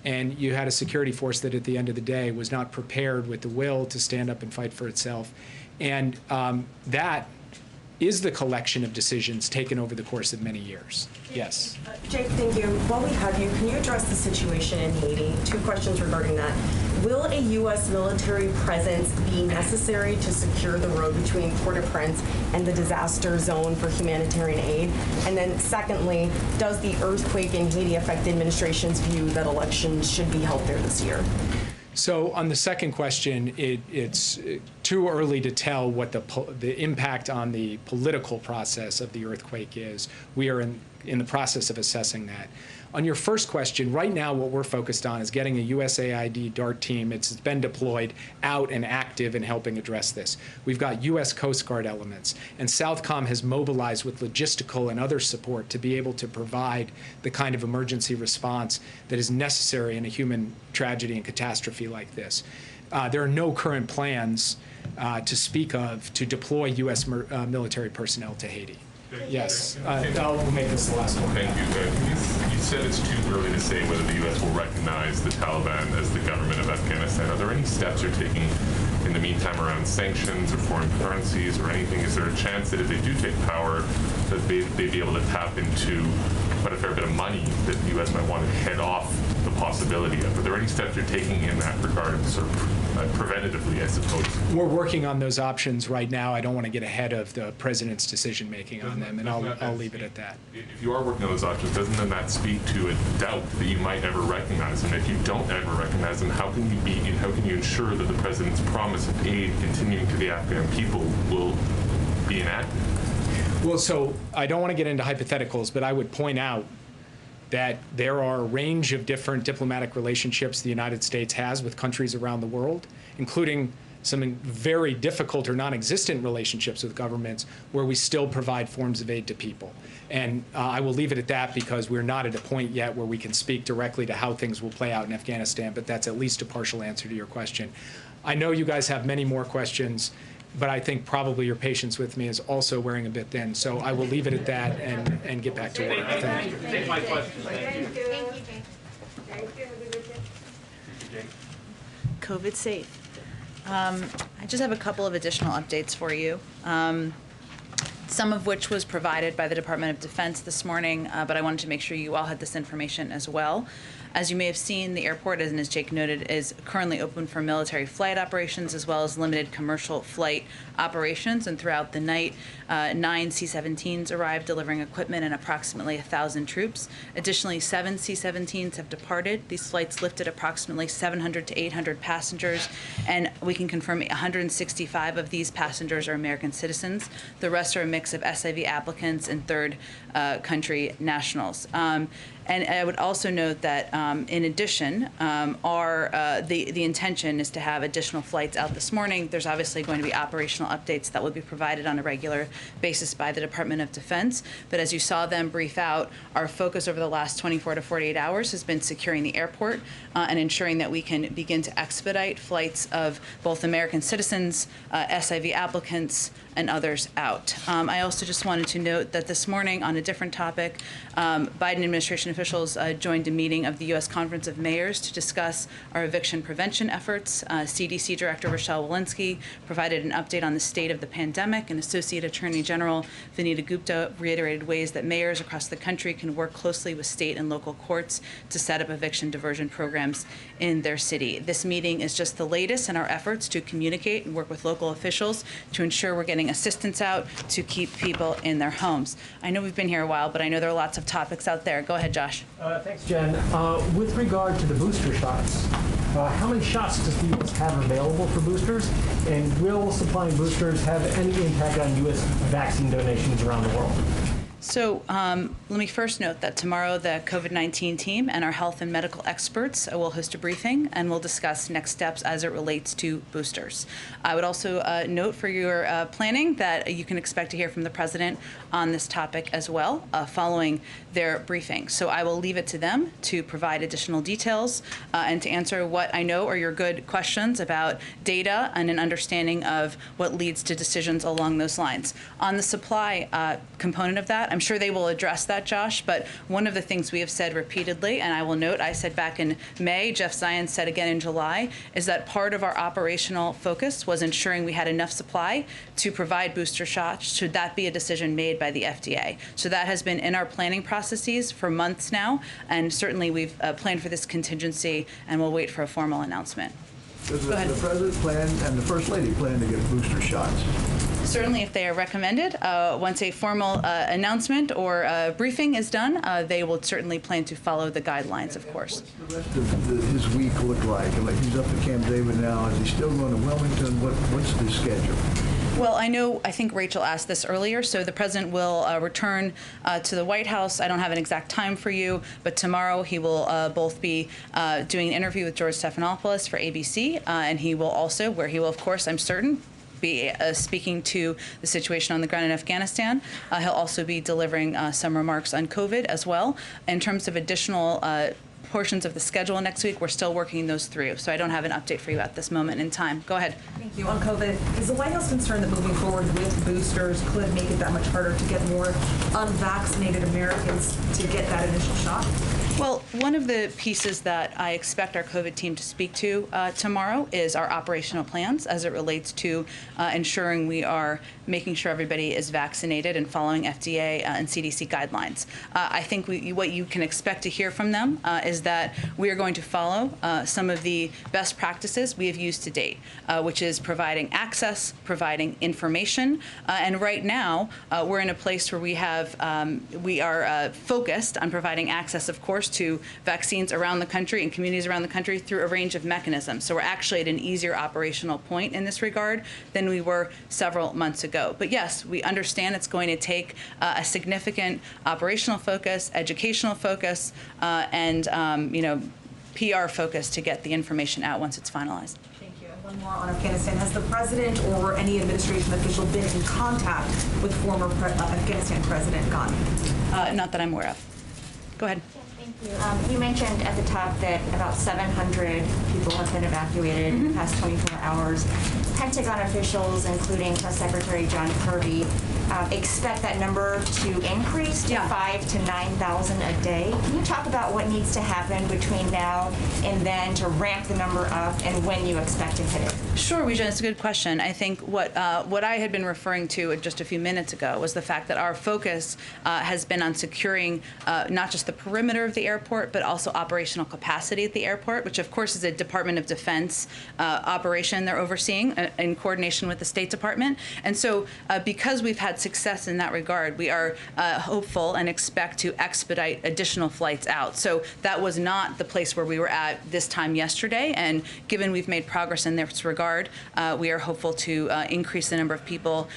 and you had a security force that at the end of the day was not prepared with the will to stand up and fight for itself. And that is the collection of decisions taken over the course of many years. Yes.
Jake, thank you. While we have you, can you address the situation in Haiti? 2 questions regarding that. Will a U.S. military presence be necessary to secure the road between Port-au-Prince and the disaster zone for humanitarian aid? And then secondly, does the earthquake in Haiti affect the administration's view that elections should be held there this year?
So on the second question, it's too early to tell what the impact on the political process of the earthquake is. We are in the process of assessing that. On your first question, right now what we're focused on is getting a USAID DART team. It's been deployed out and active in helping address this. We've got U.S. Coast Guard elements, and Southcom has mobilized with logistical and other support to be able to provide the kind of emergency response that is necessary in a human tragedy and catastrophe like this. There are no current plans to speak of to deploy U.S. military personnel to Haiti. Yes, we'll make this the last one.
Thank you. You said it's too early to say whether the U.S. will recognize the Taliban as the government of Afghanistan. Are there any steps you're taking in the meantime around sanctions or foreign currencies or anything? Is there a chance that if they do take power, that they'd be able to tap into quite a fair bit of money that the U.S. might want to head off the possibility of? Are there any steps you're taking in that regard, sort of preventatively, I suppose?
We're working on those options right now. I don't want to get ahead of the president's decision-making on them, and I'll leave it at that.
If you are working on those options, doesn't then that speak to a doubt that you might ever recognize them? If you don't ever recognize them, how can you ensure that the president's promise of aid continuing to the Afghan people will be enacted?
Well, so I don't want to get into hypotheticals, but I would point out that there are a range of different diplomatic relationships the United States has with countries around the world, including some very difficult or non-existent relationships with governments where we still provide forms of aid to people. And I will leave it at that because we're not at a point yet where we can speak directly to how things will play out in Afghanistan, but that's at least a partial answer to your question. I know you guys have many more questions, but I think probably your patience with me is also wearing a bit thin. So I will leave it at that and get back to work. Thank you.
Take my question.
Thank you. Thank you.
COVID safe. I just have a couple of additional updates for you. Some of which was provided by the Department of Defense this morning, but I wanted to make sure you all had this information as well. As you may have seen, the airport, and as Jake noted, is currently open for military flight operations as well as limited commercial flight operations. And throughout the night, 9 C-17s arrived, delivering equipment and approximately 1,000 troops. Additionally, 7 C-17s have departed. These flights lifted approximately 700 to 800 passengers, and we can confirm 165 of these passengers are American citizens. The rest are a mix of SIV applicants and third country nationals. And I would also note that, in addition, the intention is to have additional flights out this morning. There's obviously going to be operational updates that will be provided on a regular basis by the Department of Defense. But as you saw them brief out, our focus over the last 24 to 48 hours has been securing the airport and ensuring that we can begin to expedite flights of both American citizens, SIV applicants, and others out. I also just wanted to note that this morning, on a different topic, Biden administration officials joined a meeting of the U.S. Conference of Mayors to discuss our eviction prevention efforts. CDC Director Rochelle Walensky provided an update on the state of the pandemic, and Associate Attorney General Vanita Gupta reiterated ways that mayors across the country can work closely with state and local courts to set up eviction diversion programs in their city. This meeting is just the latest in our efforts to communicate and work with local officials to ensure we're getting assistance out to keep people in their homes. I know we've been here a while, but I know there are lots of topics out there. Go ahead, Josh.
Thanks, Jen. With regard to the booster shots, how many shots does the U.S. have available for boosters? And will supplying boosters have any impact on U.S. vaccine donations around the world?
So let me first note that tomorrow the COVID-19 team and our health and medical experts will host a briefing and we'll discuss next steps as it relates to boosters. I would also note for your planning that you can expect to hear from the President on this topic as well following their briefing. So I will leave it to them to provide additional details and to answer what I know are your good questions about data and an understanding of what leads to decisions along those lines. On the supply component of that, I'm sure they will address that, Josh, but one of the things we have said repeatedly, and I will note, I said back in May, Jeff Zients said again in July, is that part of our operational focus was ensuring we had enough supply to provide booster shots should that be a decision made by the FDA. So that has been in our planning processes for months now, and certainly we've planned for this contingency, and we'll wait for a formal announcement.
Does the President plan and the First Lady plan to get booster shots?
Certainly, if they are recommended, once a formal announcement or briefing is done, they will certainly plan to follow the guidelines, of course.
What's the rest of his week look like? Like he's up at Camp David now. Is he still going to Wilmington? What's the schedule?
Well, I think Rachel asked this earlier, so the president will return to the White House. I don't have an exact time for you, but tomorrow he will both be doing an interview with George Stephanopoulos for ABC, and he will also, where he will, of course, I'm certain, be speaking to the situation on the ground in Afghanistan. He'll also be delivering some remarks on COVID as well. In terms of additional portions of the schedule next week, we're still working those through, so I don't have an update for you at this moment in time. Go ahead.
Thank you. On COVID, is the White House concerned that moving forward with boosters could make it that much harder to get more unvaccinated Americans to get that initial shot?
Well, one of the pieces that I expect our COVID team to speak to tomorrow is our operational plans as it relates to ensuring we are making sure everybody is vaccinated and following FDA and CDC guidelines. I think what you can expect to hear from them is that we are going to follow some of the best practices we have used to date, which is providing access, providing information, and right now we're in a place where we are focused on providing access, of course, to vaccines around the country and communities around the country through a range of mechanisms. So we're actually at an easier operational point in this regard than we were several months ago. But yes, we understand it's going to take a significant operational focus, educational focus, and PR focus to get the information out once it's finalized.
Thank you. And one more on Afghanistan. Has the president or any administration official been in contact with former Afghanistan President Ghani?
Not that I'm aware of. Go ahead.
You mentioned at the top that about 700 people have been evacuated in the past 24 hours. Pentagon officials, including Press Secretary John Kirby, expect that number to increase to 5,000 to 9,000 a day. Can you talk about what needs to happen between now and then to ramp the number up, and when you expect to hit it?
Sure, Wijan, it's a good question. I think what I had been referring to just a few minutes ago was the fact that our focus has been on securing not just the perimeter of the airport, but also operational capacity at the airport, which of course is a Department of Defense operation they're overseeing in coordination with the State Department. And so because we've had success in that regard, we are hopeful and expect to expedite additional flights out. So that was not the place where we were at this time yesterday, and given we've made progress in this regard, we are hopeful to increase the number of people,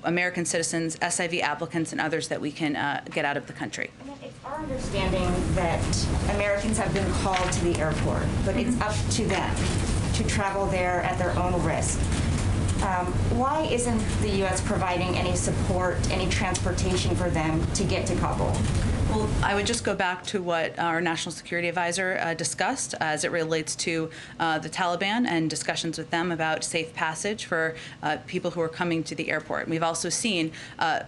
American citizens, SIV applicants, and others that we can get out of the country.
It's our understanding that Americans have been called to the airport, but it's up to them to travel there at their own risk. Why isn't the U.S. providing any support, any transportation for them to get to Kabul?
Well, I would just go back to what our National Security Advisor discussed as it relates to the Taliban and discussions with them about safe passage for people who are coming to the airport. We've also seen, I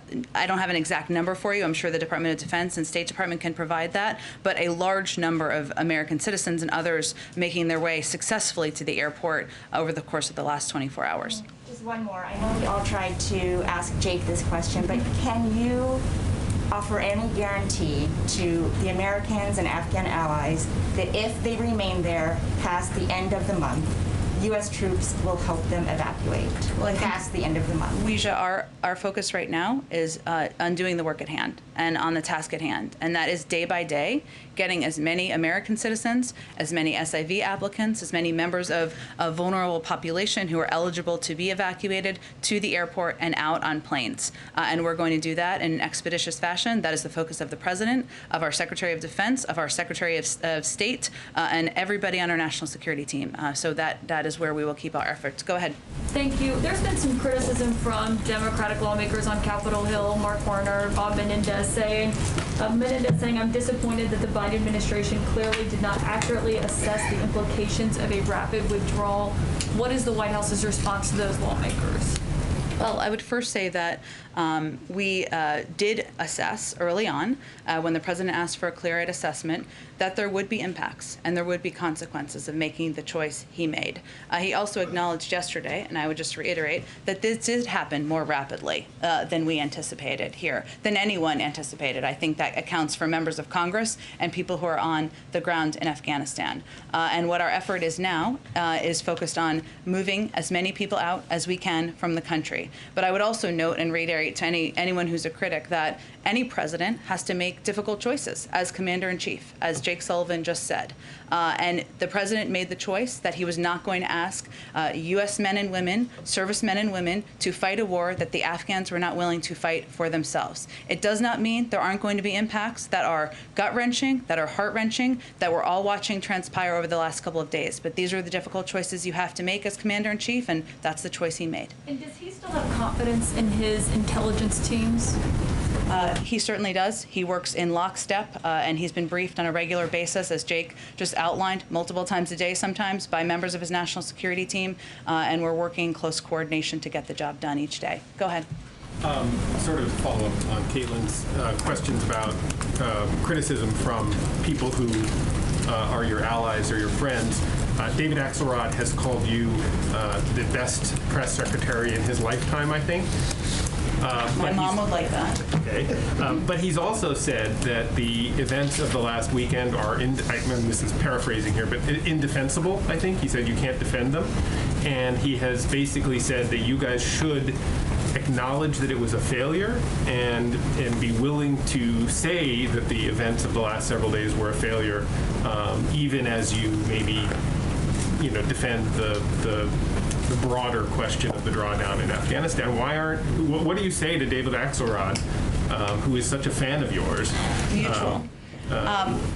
don't have an exact number for you, I'm sure the Department of Defense and State Department can provide that, but a large number of American citizens and others making their way successfully to the airport over the course of the last 24 hours.
Just one more. I know we all tried to ask Jake this question, but can you offer any guarantee to the Americans and Afghan allies that if they remain there past the end of the month, U.S. troops will help them evacuate past the end of the month?
Weijia, our focus right now is on doing the work at hand and on the task at hand, and that is day by day getting as many American citizens, as many SIV applicants, as many members of a vulnerable population who are eligible to be evacuated to the airport and out on planes. And we're going to do that in an expeditious fashion. That is the focus of the President, of our Secretary of Defense, of our Secretary of State, and everybody on our national security team. So that is where we will keep our efforts. Go ahead.
Thank you. There's been some criticism from Democratic lawmakers on Capitol Hill, Mark Warner, Bob Menendez saying, I'm disappointed that the Biden administration clearly did not accurately assess the implications of a rapid withdrawal. What is the White House's response to those lawmakers?
Well, I would first say that we did assess early on, when the President asked for a clear-eyed assessment, that there would be impacts and there would be consequences of making the choice he made. He also acknowledged yesterday, and I would just reiterate, that this did happen more rapidly than we anticipated here, than anyone anticipated. I think that accounts for members of Congress and people who are on the ground in Afghanistan. And what our effort is now is focused on moving as many people out as we can from the country. country. But I would also note and reiterate to anyone who's a critic that any president has to make difficult choices as commander-in-chief, as Jake Sullivan just said. And the president made the choice that he was not going to ask U.S. men and women, servicemen and women, to fight a war that the Afghans were not willing to fight for themselves. It does not mean there aren't going to be impacts that are gut-wrenching, that are heart-wrenching, that we're all watching transpire over the last couple of days. But these are the difficult choices you have to make as commander-in-chief, and that's the choice he made.
And does he still have confidence in his intelligence teams?
He certainly does. He works in lockstep, and he's been briefed on a regular basis, as Jake just outlined, multiple times a day sometimes by members of his national security team, and we're working in close coordination to get the job done each day. Go ahead.
Sort of follow up on Caitlin's questions about criticism from people who are your allies or your friends. David Axelrod has called you the best press secretary in his lifetime, I think.
My mom would like that.
Okay. But he's also said that the events of the last weekend are, this is paraphrasing here, but indefensible, I think. He said you can't defend them. And he has basically said that you guys should acknowledge that it was a failure and be willing to say that the events of the last several days were a failure, even as you maybe, defend the broader question of the drawdown in Afghanistan. What do you say to David Axelrod, who is such a fan of yours?
Mutual.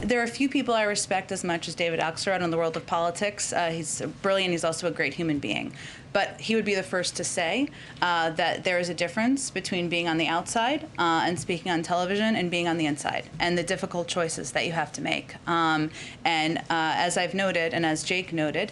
There are a few people I respect as much as David Axelrod in the world of politics. He's brilliant. He's also a great human being. But he would be the first to say that there is a difference between being on the outside and speaking on television and being on the inside, and the difficult choices that you have to make. As I've noted, and as Jake noted,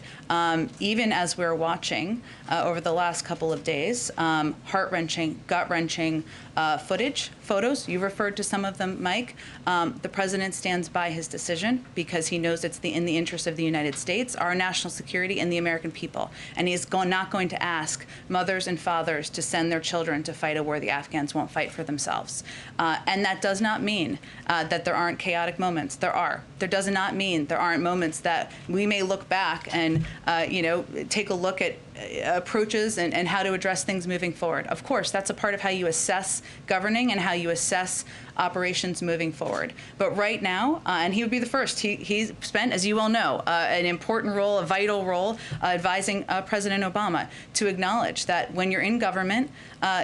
even as we're watching over the last couple of days, heart-wrenching, gut-wrenching photos, you referred to some of them, Mike. The president stands by his decision because he knows it's in the interest of the United States, our national security, and the American people. And he is not going to ask mothers and fathers to send their children to fight a war the Afghans won't fight for themselves. And that does not mean that there aren't chaotic moments. There are. There does not mean there aren't moments that we may look back and take a look at approaches and how to address things moving forward. Of course, that's a part of how you assess governing and how you assess operations moving forward. But right now, and he would be the first, he spent, as you well know, an important role, a vital role, advising President Obama to acknowledge that when you're in government,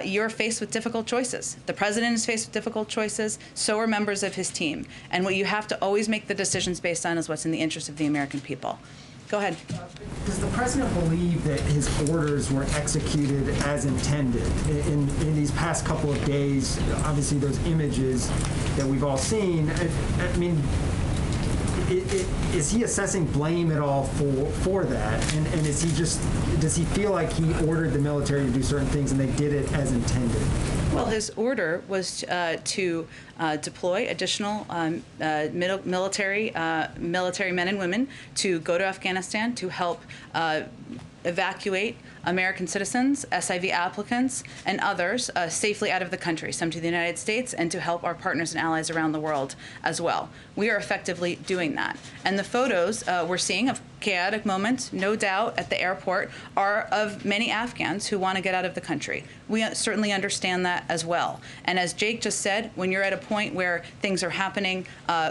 you're faced with difficult choices. The president is faced with difficult choices, so are members of his team. And what you have to always make the decisions based on is what's in the interest of the American people. Go ahead.
Does the president believe that his orders were executed as intended? In these past couple of days, obviously those images that we've all seen, I mean, is he assessing blame at all for that? And does he feel like he ordered the military to do certain things and they did it as intended?
Well, his order was to deploy additional military men and women to go to Afghanistan to help evacuate American citizens, SIV applicants, and others safely out of the country, some to the United States, and to help our partners and allies around the world as well. We are effectively doing that. And the photos we're seeing of chaotic moments, no doubt, at the airport are of many Afghans who want to get out of the country. We certainly understand that as well. And as Jake just said, when you're at a point where things are happening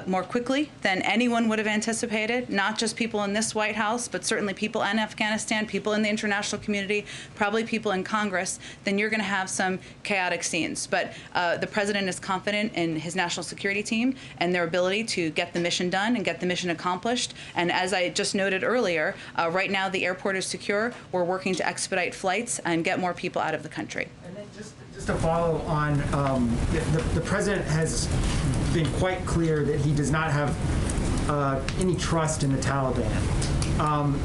more quickly than anyone would have anticipated, not just people in this White House, but certainly people in Afghanistan, people in the international community, probably people in Congress, then you're going to have some chaotic scenes. But the president is confident in his national security team and their ability to get the mission done and get the mission accomplished. And as I just noted earlier, right now the airport is secure. We're working to expedite flights and get more people out of the country.
And then just to follow on, the president has been quite clear that he does not have any trust in the Taliban.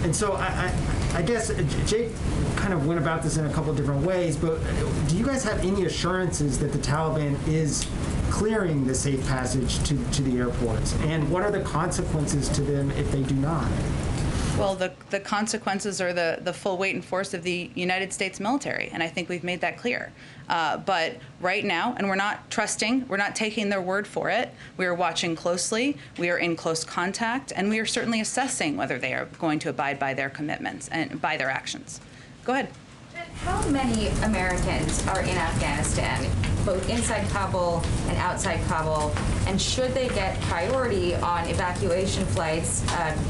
And so I guess Jake kind of went about this in a couple of different ways, but do you guys have any assurances that the Taliban is clearing the safe passage to the airports? And what are the consequences to them if they do not?
Well, the consequences are the full weight and force of the United States military, and I think we've made that clear. But right now, and we're not trusting, we're not taking their word for it. We are watching closely, we are in close contact, and we are certainly assessing whether they are going to abide by their commitments and by their actions. Go ahead.
Jen,
how many Americans are in Afghanistan, both inside Kabul and outside Kabul, and should they get priority on evacuation flights?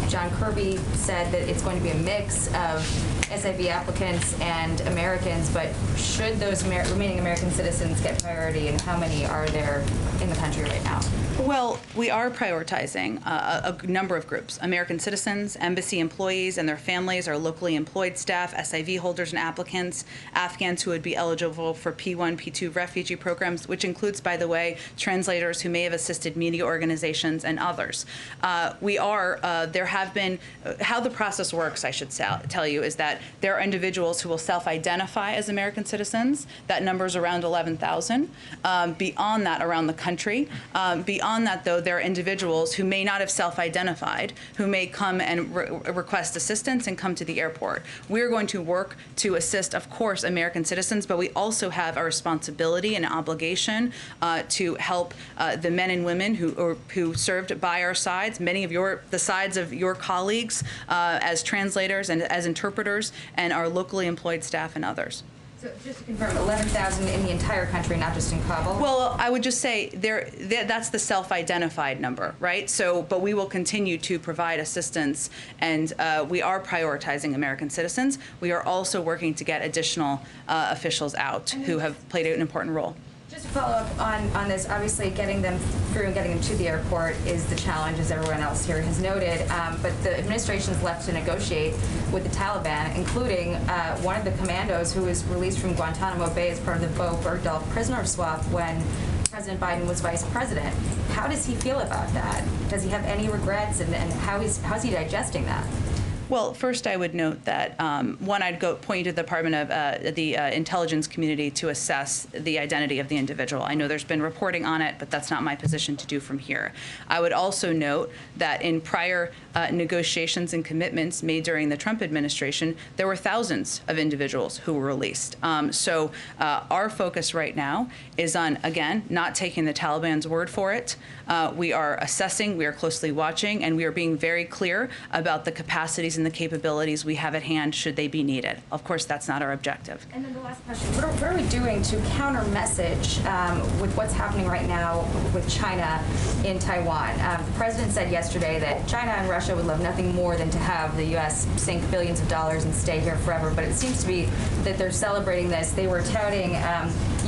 John Kirby said that it's going to be a mix of SIV applicants and Americans, but should those remaining American citizens get priority, and how many are there in the country right now?
Well, we are prioritizing a number of groups: American citizens, embassy employees and their families, our locally employed staff, SIV holders and applicants, Afghans who would be eligible for P1, P2 refugee programs, which includes, by the way, translators who may have assisted media organizations and others. There have been, how the process works, I should tell you, is that there are individuals who will self-identify as American citizens. That number is around 11,000. Beyond that, around the country. Beyond that, though, there are individuals who may not have self-identified, who may come and request assistance and come to the airport. We're going to work to assist, of course, American citizens, but we also have a responsibility and obligation to help the men and women who served by our sides, many of the sides of your colleagues as translators and as interpreters, and our locally employed staff and others.
So just to confirm, 11,000 in the entire country, not just in Kabul?
Well, I would just say that's the self-identified number, right? So, but we will continue to provide assistance, and we are prioritizing American citizens. We are also working to get additional officials out who have played an important role.
Just to follow up on this, obviously getting them through and getting them to the airport is the challenge, as everyone else here has noted, but the administration's left to negotiate with the Taliban, including one of the commandos who was released from Guantanamo Bay as part of the Bo Bergdahl prisoner swap when President Biden was vice president. How does he feel about that? Does he have any regrets, and how's he digesting that?
Well, first I would note that, one, I'd point to the Department of the intelligence community to assess the identity of the individual. I know there's been reporting on it, but that's not my position to do from here. I would also note that in prior negotiations and commitments made during the Trump administration, there were thousands of individuals who were released. So our focus right now is on, again, not taking the Taliban's word for it. We are assessing, we are closely watching, and we are being very clear about the capacities and the capabilities we have at hand should they be needed. Of course, that's not our objective.
And then the last question, what are we doing to counter-message with what's happening right now with China in Taiwan? The president said yesterday that China and Russia would love nothing more than to have the U.S. sink billions of dollars and stay here forever, but it seems to be that they're celebrating this. They were touting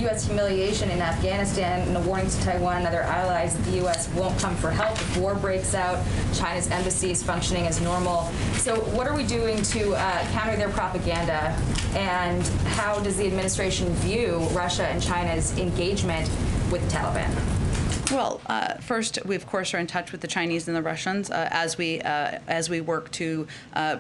U.S. humiliation in Afghanistan and a warning to Taiwan and other allies that the U.S. won't come for help if war breaks out. China's embassy is functioning as normal. So what are we doing to counter their propaganda, and how does the administration view Russia and China's engagement with the Taliban?
Well, first, we of course are in touch with the Chinese and the Russians as we work to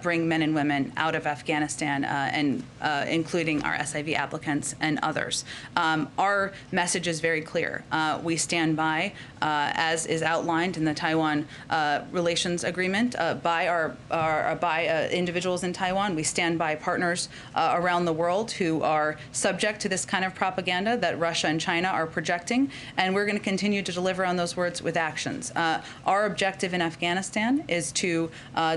bring men and women out of Afghanistan, and including our SIV applicants and others. Our message is very clear. We stand by, as is outlined in the Taiwan Relations Agreement, by individuals in Taiwan. We stand by partners around the world who are subject to this kind of propaganda that Russia and China are projecting, and we're going to continue to deliver on those words with actions. Our objective in Afghanistan is to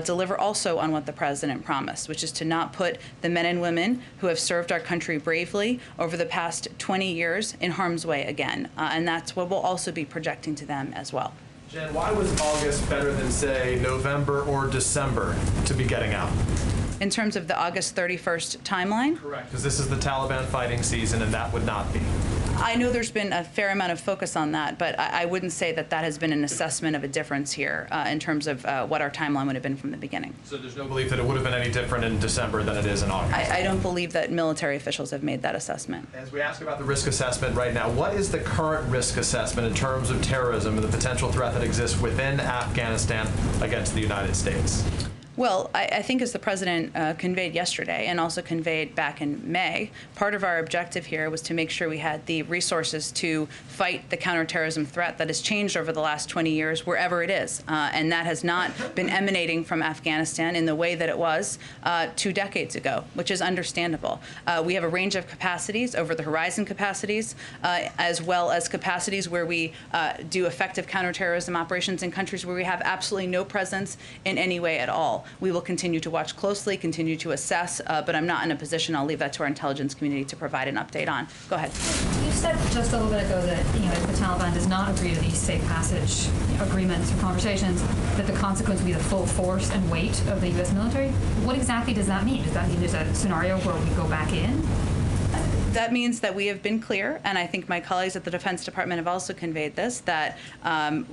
deliver also on what the president promised, which is to not put the men and women who have served our country bravely over the past 20 years in harm's way again. And that's what we'll also be projecting to them as well.
Jen, why was August better than, say, November or December to be getting out?
In terms of the August 31st timeline?
Correct, because this is the Taliban fighting season, and that would not be.
I know there's been a fair amount of focus on that, but I wouldn't say that that has been an assessment of a difference here in terms of what our timeline would have been from the beginning.
So there's no belief that it would have been any different in December than it is in August?
I don't believe that military officials have made that assessment.
As we ask about the risk assessment right now, what is the current risk assessment in terms of terrorism and the potential threat that exists within Afghanistan against the United States?
Well, I think as the president conveyed yesterday and also conveyed back in May, part of our objective here was to make sure we had the resources to fight the counterterrorism threat that has changed over the last 20 years wherever it is. And that has not been emanating from Afghanistan in the way that it was 2 decades ago, which is understandable. We have a range of capacities, over the horizon capacities, as well as capacities where we do effective counterterrorism operations in countries where we have absolutely no presence in any way at all. all. We will continue to watch closely, continue to assess, but I'm not in a position, I'll leave that to our intelligence community to provide an update on. Go ahead.
You said just a little bit ago that if the Taliban does not agree to these safe passage agreements or conversations, that the consequence will be the full force and weight of the U.S. military. What exactly does that mean? Does that mean there's a scenario where we go back in?
That means that we have been clear, and I think my colleagues at the Defense Department have also conveyed this, that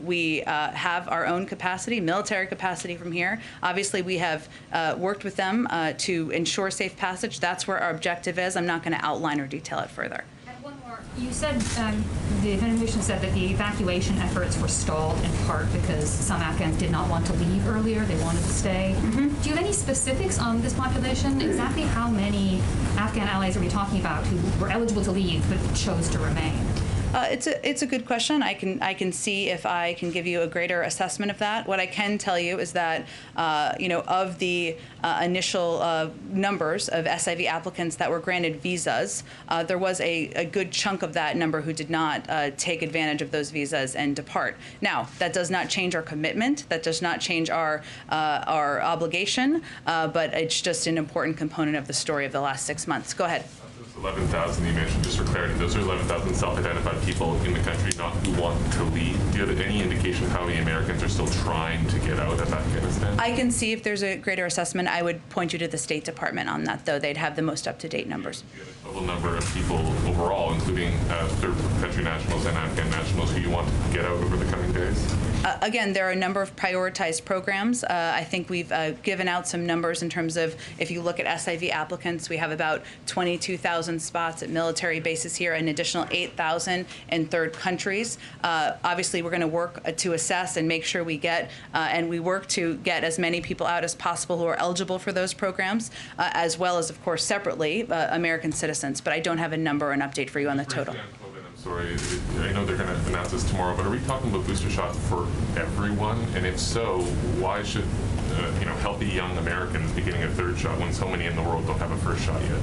we have our own capacity, military capacity from here. Obviously, we have worked with them to ensure safe passage. That's where our objective is. I'm not going to outline or detail it further.
You said, the administration said that the evacuation efforts were stalled in part because some Afghans did not want to leave earlier, they wanted to stay. Do you have any specifics on this population? Exactly how many Afghan allies are we talking about who were eligible to leave but chose to remain?
It's a good question. I can see if I can give you a greater assessment of that. What I can tell you is that of the initial numbers of SIV applicants that were granted visas, there was a good chunk of that number who did not take advantage of those visas and depart. Now, that does not change our commitment. That does not change our obligation. But it's just an important component of the story of the last 6 months. Go ahead.
11,000 you mentioned, just for clarity, those are 11,000 self-identified people in the country not who want to leave. Do you have any indication of how many Americans are still trying to get out of Afghanistan?
I can see if there's a greater assessment. I would point you to the State Department on that, though. They'd have the most up-to-date numbers.
Do you have a total number of people overall, including third country nationals and Afghan nationals, who you want to get out over the coming days?
Again, there are a number of prioritized programs. I think we've given out some numbers in terms of, if you look at SIV applicants, we have about 22,000 spots at military bases here, an additional 8,000 in third countries. Obviously, we're going to work to assess and make sure we get, and we work to get as many people out as possible who are eligible for those programs, as well as, of course, separately, American citizens. But I don't have a number or an update for you on the total.
Sorry, I know they're going to announce this tomorrow, but are we talking about booster shots for everyone? And if so, why should healthy young Americans be getting a third shot when so many in the world don't have a first shot yet?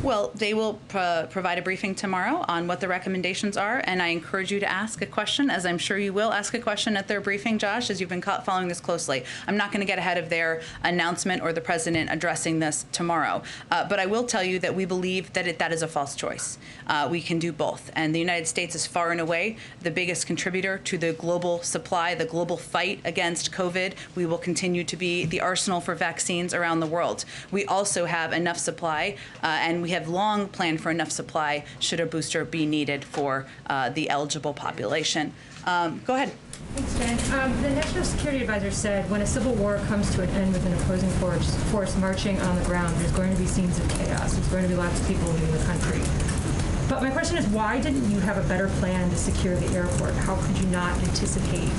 Well, they will provide a briefing tomorrow on what the recommendations are, and I encourage you to ask a question, as I'm sure you will ask a question at their briefing, Josh, as you've been following this closely. I'm not going to get ahead of their announcement or the president addressing this tomorrow, but I will tell you that we believe that that is a false choice. We can do both, and the United States is far and away the biggest contributor to the global supply, the global fight against COVID. We will continue to be the arsenal for vaccines around the world. We also have enough supply, and we have long planned for enough supply should a booster be needed for the eligible population. Go ahead.
Thanks, Jen. The National Security Advisor said when a civil war comes to an end with an opposing force marching on the ground, there's going to be scenes of chaos. There's going to be lots of people leaving the country. But my question is, why didn't you have a better plan to secure the airport? How could you not anticipate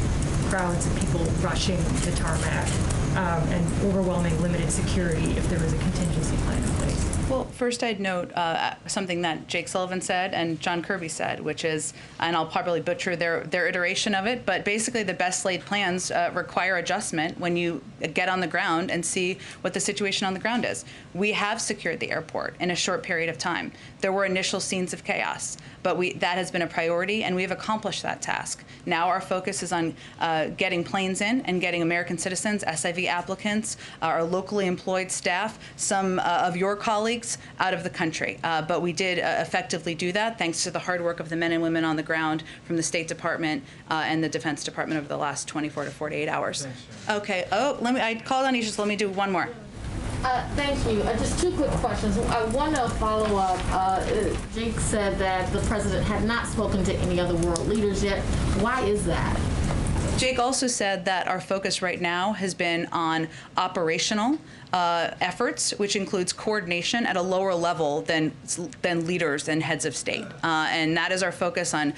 crowds of people rushing the tarmac and overwhelming limited security if there was a contingency plan in place?
Well, first I'd note something that Jake Sullivan said and John Kirby said, which is, and I'll probably butcher their iteration of it, but basically the best laid plans require adjustment when you get on the ground and see what the situation on the ground is. We have secured the airport in a short period of time. There were initial scenes of chaos, but that has been a priority, and we have accomplished that task. Now our focus is on getting planes in and getting American citizens, SIV applicants, our locally employed staff, some of your colleagues out of the country. But we did effectively do that thanks to the hard work of the men and women on the ground from the State Department and the Defense Department over the last 24 to 48 hours. Okay. Oh, I called on Isha, so let me do one more.
Thank you. Just two quick questions. I want to follow up. Jake said that the president had not spoken to any other world leaders yet. Why is that?
Jake also said that our focus right now has been on operational efforts, which includes coordination at a lower level than leaders and heads of state. And that is our focus on